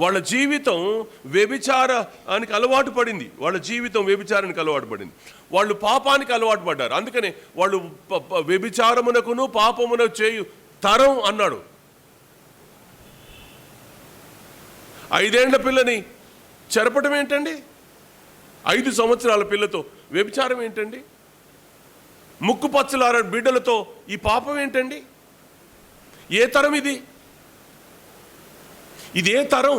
వాళ్ళ జీవితం వ్యభిచారానికి అలవాటు పడింది. వాళ్ళ జీవితం వ్యభిచారానికి అలవాటు పడింది. వాళ్ళు పాపానికి అలవాటు పడ్డారు. అందుకనే వాళ్ళు వ్యభిచారమునకును పాపమునకు చేయు తరం అన్నాడు. 5 ఏళ్ల పిల్లని చెరపడం ఏంటండి? 5 సంవత్సరాల పిల్లతో వ్యభిచారం ఏంటండి? ముక్కు పచ్చలార బిడ్డలతో ఈ పాపం ఏంటండి? ఏ తరం ఇది? ఇదే తరం.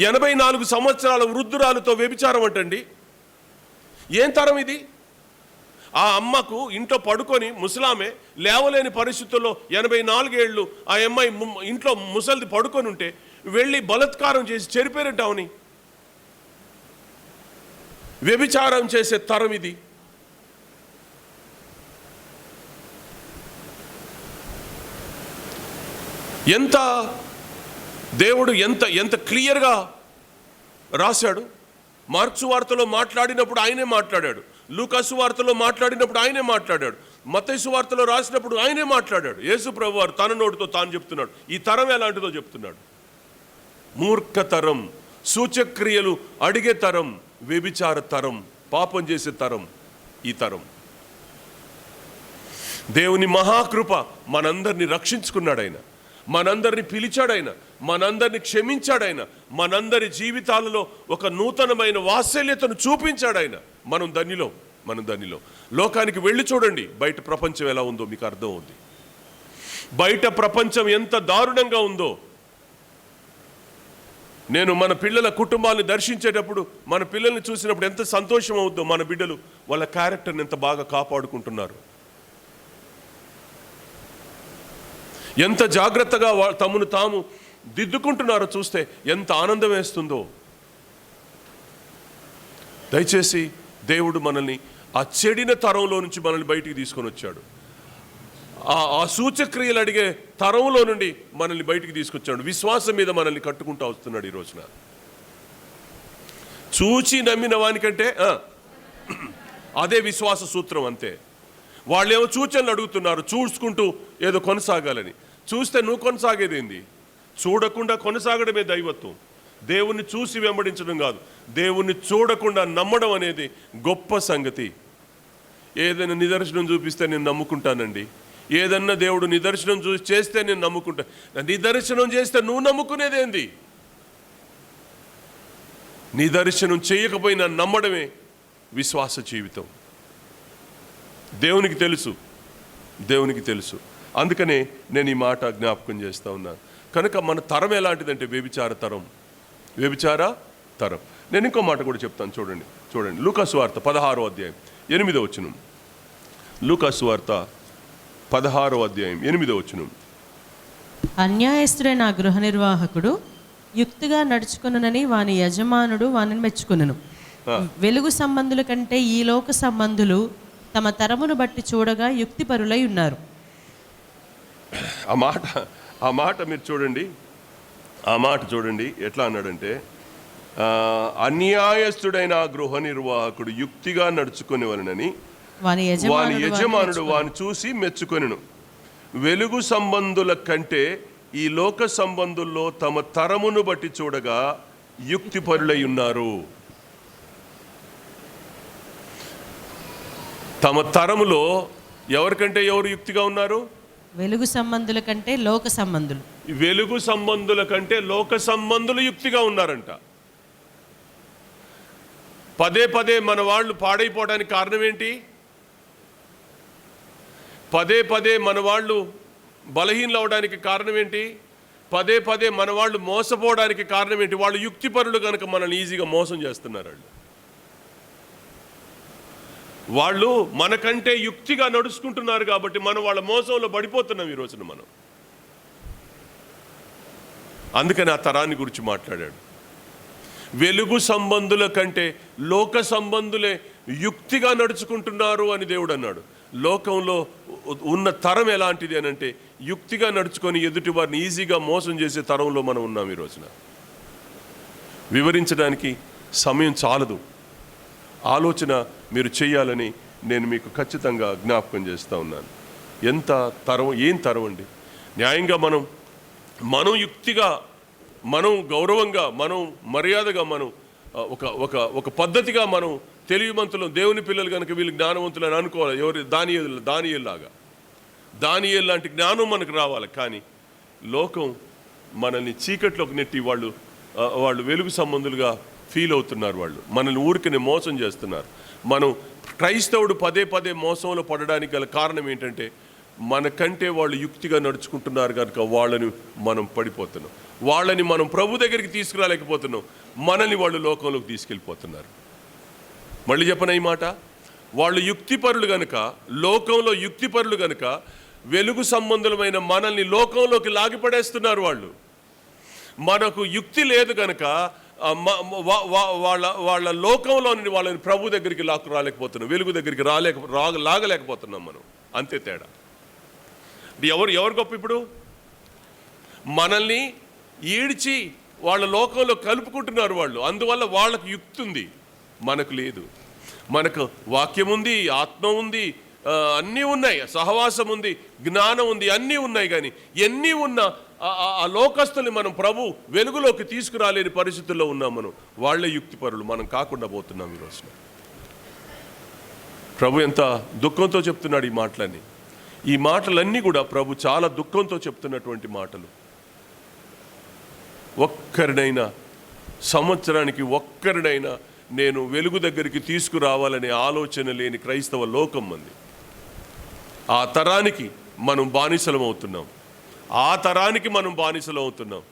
84 సంవత్సరాల వృద్ధురాలతో వ్యభిచారం అంటండి. ఏం తరం ఇది? ఆ అమ్మకు ఇంట్లో పడుకొని ముసలామె లేవలేని పరిస్థితుల్లో 84 ఏళ్ళు ఆ అమ్మాయి ఇంట్లో ముసలిది పడుకొని ఉంటే వెళ్ళి బలాత్కారం చేసి చెరిపేరటావుని వ్యభిచారం చేసే తరం ఇది. ఎంత దేవుడు ఎంత క్లియర్గా రాశాడు. మార్క్సు వార్తలో మాట్లాడినప్పుడు ఆయనే మాట్లాడాడు, లూకాసు వార్తలో మాట్లాడినప్పుడు ఆయనే మాట్లాడాడు, మత్తయి సువార్తలో రాసినప్పుడు ఆయనే మాట్లాడాడు. యేసు ప్రభు వారు తన నోటితో తాను చెప్తున్నాడు. ఈ తరం ఎలాంటిదో చెప్తున్నాడు. మూర్ఖ తరం, సూచక్రియలు అడిగే తరం, వ్యభిచార తరం, పాపం చేసే తరం ఈ తరం. దేవుని మహాకృప మనందరినీ రక్షించుకున్నాడు ఆయన, మనందరిని పిలిచాడైన, మనందరిని క్షమించాడైన, మనందరి జీవితాలలో ఒక నూతనమైన వాత్సల్యతను చూపించాడైన. మనం ధన్యులో. లోకానికి వెళ్ళి చూడండి, బయట ప్రపంచం ఎలా ఉందో మీకు అర్థం ఉంది. బయట ప్రపంచం ఎంత దారుణంగా ఉందో. నేను మన పిల్లల కుటుంబాన్ని దర్శించేటప్పుడు, మన పిల్లల్ని చూసినప్పుడు ఎంత సంతోషం అవుద్దో. మన బిడ్డలు వాళ్ళ క్యారెక్టర్ని ఎంత బాగా కాపాడుకుంటున్నారు, ఎంత జాగ్రత్తగా తమను తాము దిద్దుకుంటున్నారో చూస్తే ఎంత ఆనందం వేస్తుందో. దయచేసి దేవుడు మనల్ని ఆ చెడిన తరంలో నుంచి మనల్ని బయటికి తీసుకొని వచ్చాడు. ఆ సూచక్రియలు అడిగే తరంలో నుండి మనల్ని బయటికి తీసుకొచ్చాడు. విశ్వాసం మీద మనల్ని కట్టుకుంటూ వస్తున్నాడు ఈ రోజున. చూచి నమ్మిన వానికంటే అదే విశ్వాస సూత్రం అంతే. వాళ్ళేమో సూచనలు అడుగుతున్నారు, చూసుకుంటూ ఏదో కొనసాగాలని. చూస్తే నువ్వు కొనసాగేదేంది? చూడకుండా కొనసాగడమే దైవత్వం. దేవుణ్ణి చూసి వెంబడించడం కాదు, దేవుణ్ణి చూడకుండా నమ్మడం అనేది గొప్ప సంగతి. ఏదైనా నిదర్శనం చూపిస్తే నేను నమ్ముకుంటానండి, ఏదన్నా దేవుడు నిదర్శనం చూసి చేస్తే నేను నమ్ముకుంటా. నిదర్శనం చేస్తే నువ్వు నమ్ముకునేదేంది? నిదర్శనం చేయకపోయినా నమ్మడమే విశ్వాస జీవితం. దేవునికి తెలుసు, దేవునికి తెలుసు. అందుకనే నేను ఈ మాట జ్ఞాపకం చేస్తూ ఉన్నాను. కనుక మన తరం ఎలాంటిదంటే వ్యభిచార తరం, వ్యభిచార తరం. నేను ఇంకో మాట కూడా చెప్తాను, చూడండి చూడండి. లూకా సువార్త 16వ అధ్యాయం 8వ వచనం. లూకా సువార్త 16వ అధ్యాయం 8వ వచనం. అన్యాయస్తుడైన ఆ గృహ నిర్వాహకుడు యుక్తిగా నడుచుకునని వాని యజమానుడు వానిని మెచ్చుకునను. వెలుగు సంబంధుల కంటే ఈ లోక సంబంధులు తమ తరమును బట్టి చూడగా యుక్తిపరులై ఉన్నారు. ఆ మాట మీరు చూడండి, ఆ మాట చూడండి ఎట్లా అన్నాడంటే, అన్యాయస్తుడైన ఆ గృహ నిర్వాహకుడు యుక్తిగా నడుచుకునేవలనని వాని యజమానుడు వాని చూసి మెచ్చుకొనెను. వెలుగు సంబంధుల కంటే ఈ లోక సంబంధుల్లో తమ తరమును బట్టి చూడగా యుక్తిపరులై ఉన్నారు. తమ తరములో ఎవరికంటే ఎవరు యుక్తిగా ఉన్నారు? వెలుగు సంబంధుల కంటే లోక సంబంధులు. వెలుగు సంబంధుల కంటే లోక సంబంధులు యుక్తిగా ఉన్నారంట. పదే పదే మన వాళ్ళు పాడైపోవడానికి కారణం ఏంటి? పదే పదే మన వాళ్ళు బలహీనలు అవడానికి కారణం ఏంటి? పదే పదే మన వాళ్ళు మోసపోవడానికి కారణం ఏంటి? వాళ్ళు యుక్తిపరులు కనుక మనల్ని ఈజీగా మోసం చేస్తున్నారు. వాళ్ళు మనకంటే యుక్తిగా నడుచుకుంటున్నారు కాబట్టి మనం వాళ్ళ మోసంలో పడిపోతున్నాం ఈ రోజున మనం. అందుకని ఆ తరాన్ని గురించి మాట్లాడాడు. వెలుగు సంబంధుల కంటే లోక సంబంధులే యుక్తిగా నడుచుకుంటున్నారు అని దేవుడు అన్నాడు. లోకంలో ఉన్న తరం ఎలాంటిది అని అంటే, యుక్తిగా నడుచుకొని ఎదుటి వారిని ఈజీగా మోసం చేసే తరంలో మనం ఉన్నాం ఈ రోజున. వివరించడానికి సమయం చాలదు. ఆలోచన మీరు చేయాలని నేను మీకు ఖచ్చితంగా జ్ఞాపకం చేస్తూ ఉన్నాను. ఎంత తరం, ఏం తరం అండి! న్యాయంగా మనం యుక్తిగా, మనం గౌరవంగా, మనం మర్యాదగా, మనం ఒక పద్ధతిగా, మనం తెలివిమంతులు దేవుని పిల్లలు కనుక వీళ్ళు జ్ఞానవంతులు అని అనుకోవాలి. ఎవరు? దానియేలు లాంటి జ్ఞానం మనకు రావాలి. కానీ లోకం మనల్ని చీకట్లోకి నెట్టి వాళ్ళు వెలుగు సంబంధులుగా ఫీల్ అవుతున్నారు. వాళ్ళు మనల్ని ఊరికనే మోసం చేస్తున్నారు. మనం క్రైస్తవుడు పదే పదే మోసంలో పడడానికి గల కారణం ఏంటంటే, మనకంటే వాళ్ళు యుక్తిగా నడుచుకుంటున్నారు కనుక వాళ్ళని మనం పడిపోతున్నాం. వాళ్ళని మనం ప్రభు దగ్గరికి తీసుకురాలేకపోతున్నాం. మనల్ని వాళ్ళు లోకంలోకి తీసుకెళ్ళిపోతున్నారు. మళ్ళీ చెప్పన ఈ మాట. వాళ్ళు యుక్తిపరులు కనుక, లోకంలో యుక్తిపరులు కనుక వెలుగు సంబంధులమైన మనల్ని లోకంలోకి లాగిపడేస్తున్నారు. వాళ్ళు మనకు యుక్తి లేదు కనుక వాళ్ళ లోకంలోని వాళ్ళని ప్రభు దగ్గరికి రాలేకపోతున్నాం, వెలుగు దగ్గరికి లాగలేకపోతున్నాం మనం. అంతే తేడా. ఎవరు గొప్ప? ఇప్పుడు మనల్ని ఈడ్చి వాళ్ళ లోకంలో కలుపుకుంటున్నారు వాళ్ళు. అందువల్ల వాళ్ళకు యుక్తి ఉంది, మనకు లేదు. మనకు వాక్యం ఉంది, ఆత్మ ఉంది, అన్నీ ఉన్నాయి, సహవాసం ఉంది, జ్ఞానం ఉంది, అన్నీ ఉన్నాయి. కానీ ఎన్ని ఉన్నా ఆ లోకస్తుల్ని మనం ప్రభు వెలుగులోకి తీసుకురాలేని పరిస్థితుల్లో ఉన్నాం. మనం వాళ్ళే యుక్తిపరులు, మనం కాకుండా పోతున్నాం ఈ రోజున. ప్రభు ఎంత దుఃఖంతో చెప్తున్నాడు ఈ మాటలన్నీ. ఈ మాటలన్నీ కూడా ప్రభు చాలా దుఃఖంతో చెప్తున్నటువంటి మాటలు. ఒక్కరినైనా, సంవత్సరానికి ఒక్కరినైనా నేను వెలుగు దగ్గరికి తీసుకురావాలనే ఆలోచన లేని క్రైస్తవ లోకం మంది. ఆ తరానికి మనం బానిసలం అవుతున్నాం.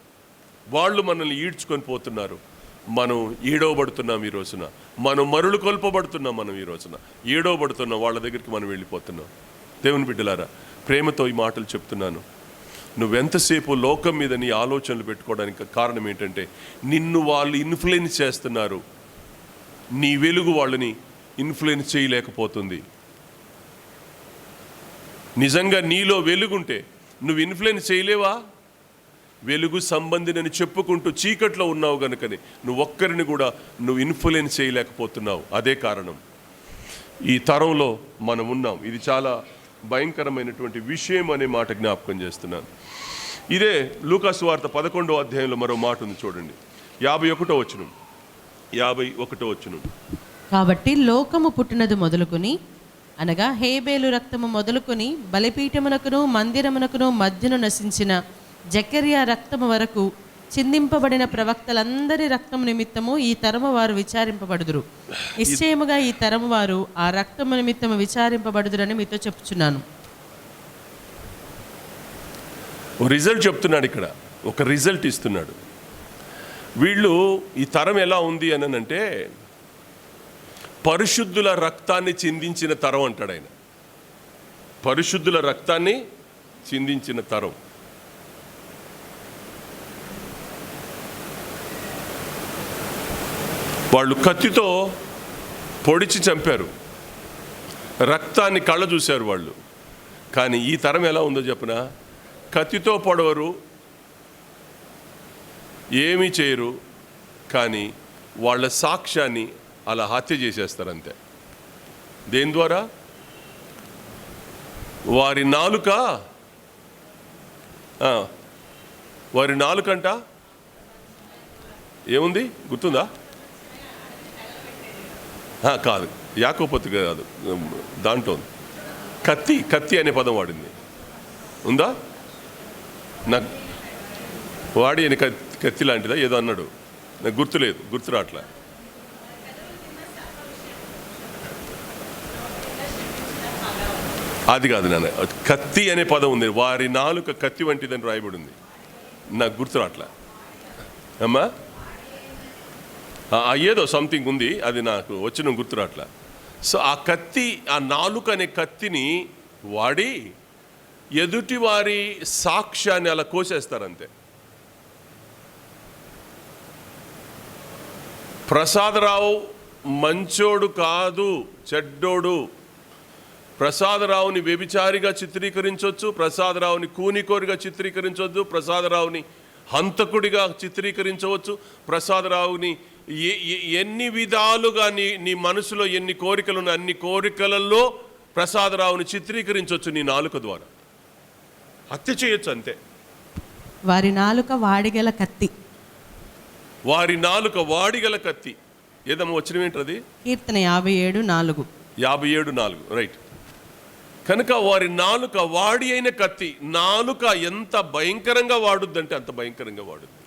వాళ్ళు మనల్ని ఈడ్చుకొని పోతున్నారు. మనం ఈడవబడుతున్నాం ఈ రోజున. మనం మరులు కొల్పబడుతున్నాం. మనం ఈ రోజున ఈడవబడుతున్నాం. వాళ్ళ దగ్గరికి మనం వెళ్ళిపోతున్నాం. దేవుని బిడ్డలారా, ప్రేమతో ఈ మాటలు చెప్తున్నాను. నువ్వెంతసేపు లోకం మీద నీ ఆలోచనలు పెట్టుకోవడానికి కారణం ఏంటంటే, నిన్ను వాళ్ళు ఇన్ఫ్లుయెన్స్ చేస్తున్నారు. నీ వెలుగు వాళ్ళని ఇన్ఫ్లుయెన్స్ చేయలేకపోతుంది. నిజంగా నీలో వెలుగుంటే నువ్వు ఇన్ఫ్లుయెన్స్ చేయలేవా? వెలుగు సంబంధిని చెప్పుకుంటూ చీకట్లో ఉన్నావు గనుకని నువ్వు ఒక్కరిని కూడా నువ్వు ఇన్ఫ్లుయెన్స్ చేయలేకపోతున్నావు. అదే కారణం. ఈ తరంలో మనం ఉన్నాం. ఇది చాలా భయంకరమైనటువంటి విషయం అనే మాట జ్ఞాపకం చేస్తున్నాను. ఇదే లూకా సువార్త 11వ అధ్యాయంలో మరో మాట ఉంది చూడండి, 51వ వచనం. కాబట్టి లోకము పుట్టినది మొదలుకొని, అనగా హేబేలు రక్తము మొదలుకొని బలిపీఠమునకును మందిరమునకును మధ్యను నశించిన జకర్యా రక్తము వరకు చిందింపబడిన ప్రవక్తలందరి రక్తము నిమిత్తము ఈ తరము వారు విచారింపబడుదురు. నిశ్చయముగా ఈ తరము వారు ఆ రక్తము నిమిత్తము విచారింపబడుదురని మీతో చెప్పుచున్నాను. రిజల్ట్ చెప్తున్నాడు ఇక్కడ, ఒక రిజల్ట్ ఇస్తున్నాడు. వీళ్ళు ఈ తరం ఎలా ఉంది అని అంటే పరిశుద్ధుల రక్తాన్ని చిందించిన తరం అంటాడు ఆయన. పరిశుద్ధుల రక్తాన్ని చిందించిన తరం. వాళ్ళు కత్తితో పొడిచి చంపారు, రక్తాన్ని కళ్ళ చూశారు వాళ్ళు. కానీ ఈ తరం ఎలా ఉందో చెప్పనా, కత్తితో పొడవరు, ఏమీ చేయరు, కానీ వాళ్ళ సాక్ష్యాన్ని అలా హత్య చేసేస్తారు అంతే. దేని ద్వారా? వారి నాలుకంట ఏముంది గుర్తుందా? కాదు, యాకోపత్తి కాదు, దాంట్లో కత్తి అనే పదం వాడింది, ఉందా? నాకు వాడి అని కత్తి లాంటిదా ఏదో అన్నాడు, నాకు గుర్తు రావట్లే. అది కాదు నాన్న, కత్తి అనే పదం ఉంది, వారి నాలుక కత్తి వంటిదని రాయబడి ఉంది, నాకు గుర్తు రావట్లే అమ్మా. ఏదో సంథింగ్ ఉంది, అది నాకు వచ్చిన గుర్తు రావట్లే. సో ఆ కత్తి, ఆ నాలుక అనే కత్తిని వాడి ఎదుటి వారి సాక్ష్యాన్ని అలా కోసేస్తారంతే. ప్రసాదరావు మంచోడు కాదు, చెడ్డోడు. ప్రసాదరావుని వ్యభిచారిగా చిత్రీకరించవచ్చు, ప్రసాదరావుని కూనికోరిగా చిత్రీకరించవచ్చు, ప్రసాదరావుని హంతకుడిగా చిత్రీకరించవచ్చు, ప్రసాదరావుని ఎన్ని విధాలుగా నీ మనసులో ఎన్ని కోరికలు ఉన్నాయి అన్ని కోరికలలో ప్రసాదరావుని చిత్రీకరించవచ్చు నీ నాలుక ద్వారా. హత్య చేయొచ్చు అంతే. వారి నాలుక వాడిగల కత్తి. వారి నాలుక వాడిగల కత్తి. ఏదమ్మా వచ్చిన ఏంటది? కీర్తన 57:4. 57:4 రైట్. కనుక వారి నాలుక వాడి అయిన కత్తి. నాలుక ఎంత భయంకరంగా వాడుద్దంటే అంత భయంకరంగా వాడుద్ది.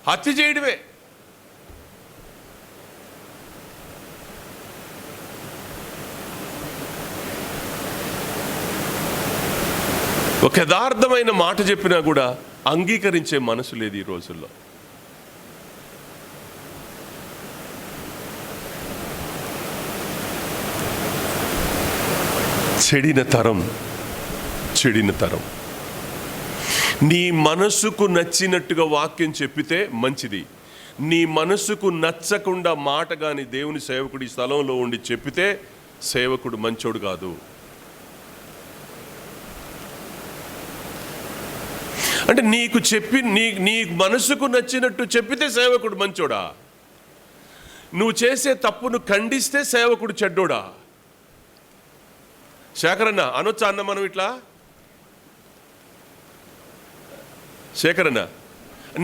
హత్య చేయడమే. ఒక యథార్థమైన మాట చెప్పినా కూడా అంగీకరించే మనసు లేదు ఈ రోజుల్లో. చెడిన తరం. నీ మనసుకు నచ్చినట్టుగా వాక్యం చెప్పితే మంచిది. నీ మనసుకు నచ్చకుండా మాట కానీ దేవుని సేవకుడి స్థలంలో ఉండి చెప్పితే సేవకుడు మంచోడు కాదు. అంటే నీకు చెప్పి నీ మనసుకు నచ్చినట్టు చెప్పితే సేవకుడు మంచోడా? నువ్వు చేసే తప్పును ఖండిస్తే సేవకుడు చెడ్డోడా? శేఖరన్న అనొచ్చా అన్న మనం ఇట్లా? శేఖరన్న,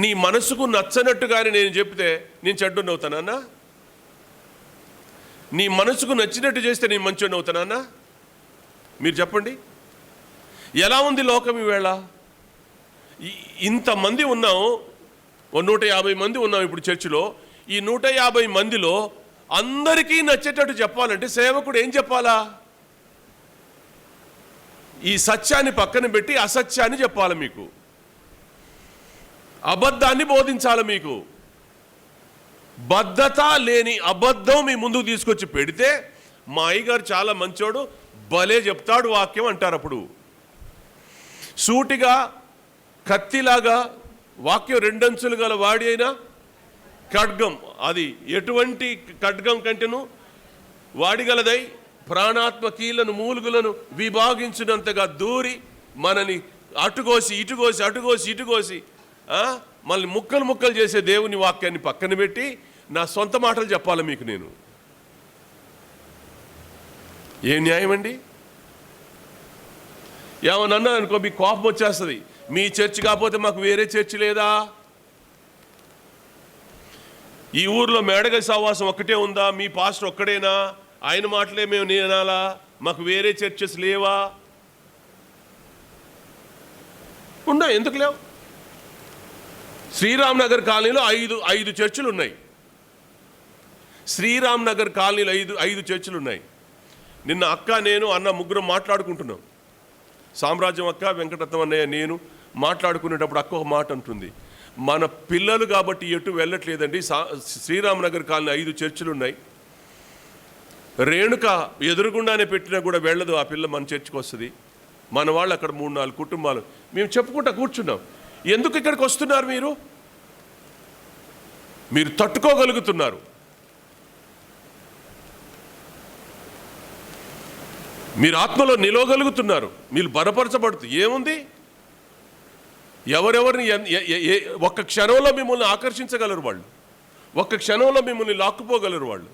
నీ మనసుకు నచ్చనట్టుగానే నేను చెప్తే నేను చెడ్డోని అవుతానన్నా? నీ మనసుకు నచ్చినట్టు చేస్తే నేను మంచోని అవుతానన్నా? మీరు చెప్పండి. ఎలా ఉంది లోకం ఈవేళ? ఇంతమంది ఉన్నాం, 150 మంది ఉన్నాం ఇప్పుడు చర్చిలో. ఈ 150 మందిలో అందరికీ నచ్చేటట్టు చెప్పాలంటే సేవకుడు ఏం చెప్పాలా? ఈ సత్యాన్ని పక్కన పెట్టి అసత్యాన్ని చెప్పాలి మీకు, అబద్ధాన్ని బోధించాలి మీకు. బద్ధత లేని అబద్ధం మీ ముందుకు తీసుకొచ్చి పెడితే మా అయ్యగారు చాలా మంచోడు, భలే చెప్తాడు వాక్యం అంటారు. అప్పుడు సూటిగా కత్తిలాగా వాక్యం 2 అంచులు గల వాడి అయినా ఖడ్గం, అది ఎటువంటి ఖడ్గం కంటేను వాడిగలదై ప్రాణాత్మ కీళ్లను మూలుగులను విభాగించినంతగా దూరి మనని అటుకోసి ఇటుకోసి మళ్ళీ ముక్కలు ముక్కలు చేసే దేవుని వాక్యాన్ని పక్కన పెట్టి నా సొంత మాటలు చెప్పాలి మీకు నేను. ఏం న్యాయం అండి? ఏమన్నా అనుకో మీకు కోపం వచ్చేస్తుంది. మీ చర్చి కాకపోతే మాకు వేరే చర్చి లేదా? ఈ ఊర్లో మేడగది సహవాసం ఒక్కటే ఉందా? మీ పాస్టర్ ఒక్కడేనా? ఆయన మాటలే మేము నేనాలా? మాకు వేరే చర్చెస్ లేవా? ఉన్నా, ఎందుకు లేవు? శ్రీరామ్ నగర్ కాలనీలో ఐదు చర్చిలు ఉన్నాయి. శ్రీరామ్ నగర్ కాలనీలో ఐదు చర్చిలు ఉన్నాయి. నిన్న అక్క, నేను, అన్న ముగ్గురం మాట్లాడుకుంటున్నాం. సామ్రాజ్యం అక్క, వెంకటరత్నం అన్నయ్య, నేను మాట్లాడుకునేటప్పుడు అక్క ఒక మాట అంటుంది, మన పిల్లలు కాబట్టి ఎటు వెళ్ళట్లేదండి. శ్రీరామ్ నగర్ కాలనీ 5 చర్చిలు ఉన్నాయి. రేణుక ఎదురుగుండానే పెట్టినా కూడా వెళ్ళదు ఆ పిల్ల మన చర్చికి వస్తుంది. మన వాళ్ళు అక్కడ 3-4 కుటుంబాలు మేము చెప్పుకుంటా కూర్చున్నాం. ఎందుకు ఇక్కడికి వస్తున్నారు? మీరు తట్టుకోగలుగుతున్నారు. మీరు ఆత్మలో నిలవగలుగుతున్నారు. మీరు బలపరచబడుతూ ఏముంది? ఎవరెవరిని ఒక్క క్షణంలో మిమ్మల్ని ఆకర్షించగలరు వాళ్ళు, ఒక్క క్షణంలో మిమ్మల్ని లాక్కుపోగలరు వాళ్ళు.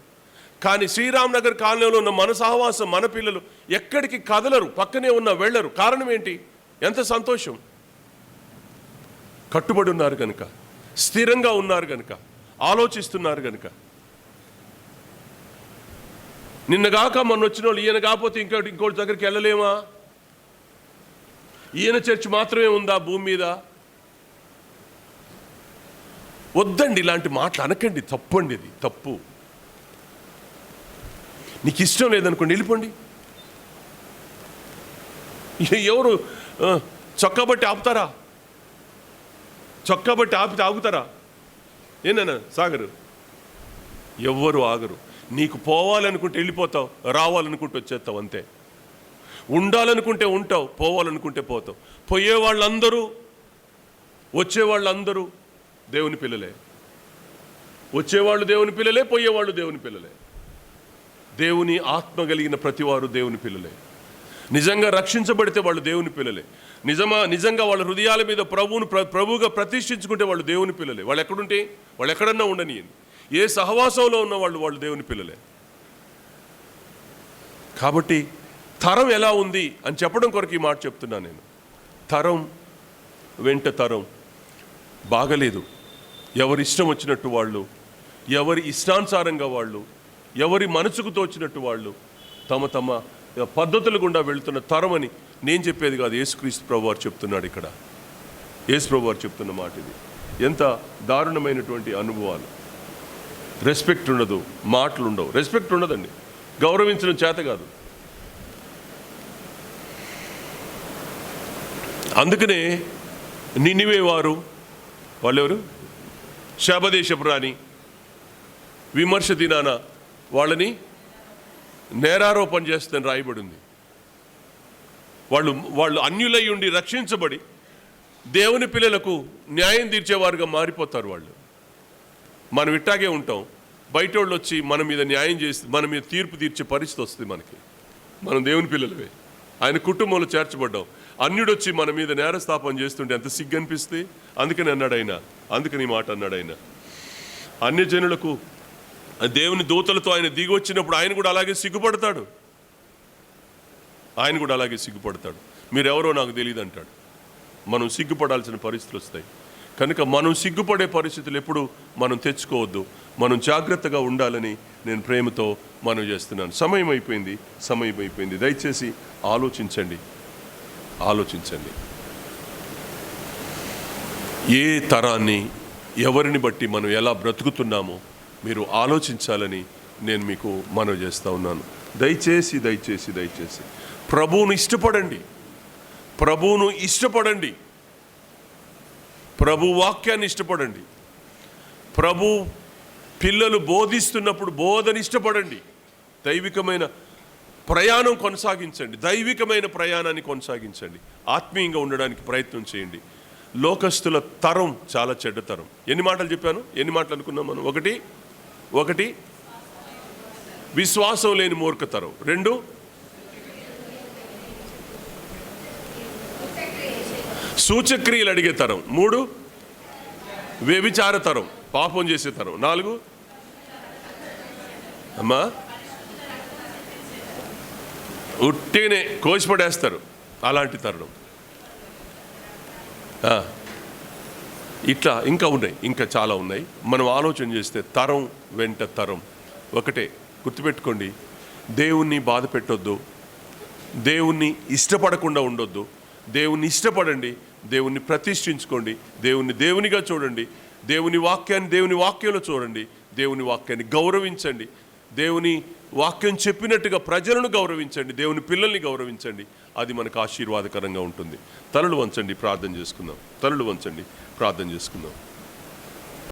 కానీ శ్రీరామ్ నగర్ కాలనీలో ఉన్న మన సహవాసం, మన పిల్లలు ఎక్కడికి కదలరు, పక్కనే ఉన్న వెళ్ళరు. కారణం ఏంటి? ఎంత సంతోషం! కట్టుబడి ఉన్నారు కనుక, స్థిరంగా ఉన్నారు కనుక, ఆలోచిస్తున్నారు కనుక. నిన్నగాక మొన్న వచ్చిన వాళ్ళు ఈయన కాకపోతే ఇంకోటి దగ్గరికి వెళ్ళలేమా? ఈయన చర్చ్ మాత్రమే ఉందా భూమి మీద? వద్దండి, ఇలాంటి మాటలు అనకండి. తప్పండి, ఇది తప్పు. నీకు ఇష్టం లేదనుకోండి, వెళ్ళిపోండి. ఎవరు చొక్కా బట్టి ఆపుతారా? చొక్కా బట్టి ఆపితే ఆగుతారా? ఏనా సాగరు? ఎవ్వరు ఆగరు. నీకు పోవాలనుకుంటే వెళ్ళిపోతావు, రావాలనుకుంటే వచ్చేస్తావు, అంతే. ఉండాలనుకుంటే ఉంటావు, పోవాలనుకుంటే పోతావు. పోయేవాళ్ళందరూ వచ్చేవాళ్ళందరూ దేవుని పిల్లలే. వచ్చేవాళ్ళు దేవుని పిల్లలే, పోయేవాళ్ళు దేవుని పిల్లలే. దేవుని ఆత్మ కలిగిన ప్రతివారు దేవుని పిల్లలే. నిజంగా రక్షించబడితే వాళ్ళు దేవుని పిల్లలే. నిజంగా వాళ్ళ హృదయాల మీద ప్రభువుగా ప్రతిష్ఠించుకుంటే వాళ్ళు దేవుని పిల్లలే. వాళ్ళు ఎక్కడుంటే వాళ్ళు ఎక్కడన్నా ఉండని, ఏ సహవాసంలో ఉన్న వాళ్ళు దేవుని పిల్లలే. కాబట్టి తరం ఎలా ఉంది అని చెప్పడం కొరకు ఈ మాట చెప్తున్నాను నేను. తరం వెంట తరం బాగలేదు. ఎవరి ఇష్టం వచ్చినట్టు వాళ్ళు, ఎవరి ఇష్టానుసారంగా వాళ్ళు, ఎవరి మనసుకు తోచినట్టు వాళ్ళు తమ పద్ధతుల గుండా వెళుతున్న తరం అని నేను చెప్పేది కాదు, యేసుక్రీస్తు ప్రభువారు చెప్తున్నాడు ఇక్కడ. యేసు ప్రభువారు చెప్తున్న మాట ఇది. ఎంత దారుణమైనటువంటి అనుభవాలు. రెస్పెక్ట్ ఉండదు, మాటలు ఉండవు. రెస్పెక్ట్ ఉండదండి, గౌరవించడం చేత కాదు. అందుకనే నినివే వారు, వాళ్ళెవరు? శాపదేశపు రాణి విమర్శ దినాన వాళ్ళని నేరారోపణ చేస్తుందని రాయబడింది. వాళ్ళు అన్యులై ఉండి రక్షించబడి దేవుని పిల్లలకు న్యాయం తీర్చేవారుగా మారిపోతారు వాళ్ళు. మనం ఇట్టాగే ఉంటాం. బయట వాళ్ళు వచ్చి మన మీద న్యాయం చేసి మన మీద తీర్పు తీర్చే పరిస్థితి వస్తుంది మనకి. మనం దేవుని పిల్లలవే, ఆయన కుటుంబంలో చేర్చబడ్డాం. అన్యుడు వచ్చి మన మీద నేరస్థాపన చేస్తుంటే ఎంత సిగ్గు అనిపిస్తే. అందుకని అన్నాడు ఆయన, అందుకని ఈ మాట అన్నాడు ఆయన. అన్యజనులకు దేవుని దూతలతో ఆయన దిగి వచ్చినప్పుడు ఆయన కూడా అలాగే సిగ్గుపడతాడు. ఆయన కూడా అలాగే సిగ్గుపడతాడు. మీరెవరో నాకు తెలియదు అంటాడు. మనం సిగ్గుపడాల్సిన పరిస్థితులు వస్తాయి. కనుక మనం సిగ్గుపడే పరిస్థితులు ఎప్పుడు మనం తెచ్చుకోవద్దు. మనం జాగ్రత్తగా ఉండాలని నేను ప్రేమతో మనం చేస్తున్నాను. సమయం అయిపోయింది. దయచేసి ఆలోచించండి. ఏ తరాన్ని, ఎవరిని బట్టి మనం ఎలా బ్రతుకుతున్నామో మీరు ఆలోచించాలని నేను మీకు మనవి చేస్తూ ఉన్నాను. దయచేసి ప్రభువును ఇష్టపడండి. ప్రభు వాక్యాన్ని ఇష్టపడండి. ప్రభు పిల్లలు బోధిస్తున్నప్పుడు బోధన ఇష్టపడండి. దైవికమైన ప్రయాణాన్ని కొనసాగించండి. ఆత్మీయంగా ఉండడానికి ప్రయత్నం చేయండి. లోకస్తుల తరం చాలా చెడ్డ తరం. ఎన్ని మాటలు చెప్పాను? ఎన్ని మాటలు అనుకున్నాం మనం? ఒకటి విశ్వాసం లేని మూర్ఖతరం. 2 సూచక్రియలు అడిగే తరం. 3 వ్యభిచార తరం, పాపం చేసే తరం. 4 అమ్మా ఉట్టినే కోసిపడేస్తారు, అలాంటి తరుణం. ఇట్లా ఇంకా ఉన్నాయి, ఇంకా చాలా ఉన్నాయి. మనం ఆలోచన చేస్తే తరం వెంట తరం ఒకటే. గుర్తుపెట్టుకోండి, దేవుణ్ణి బాధ పెట్టొద్దు, దేవుణ్ణి ఇష్టపడకుండా ఉండొద్దు. దేవుణ్ణి ఇష్టపడండి, దేవుణ్ణి ప్రతిష్ఠించుకోండి, దేవుణ్ణి దేవునిగా చూడండి, దేవుని వాక్యాన్ని దేవుని వాక్యంలో చూడండి, దేవుని వాక్యాన్ని గౌరవించండి, దేవుని వాక్యం చెప్పినట్టుగా ప్రజలను గౌరవించండి, దేవుని పిల్లల్ని గౌరవించండి. అది మనకు ఆశీర్వాదకరంగా ఉంటుంది. తలలు వంచండి, ప్రార్థన చేసుకుందాం. తలలు వంచండి, ప్రార్థన చేసుకుందాం.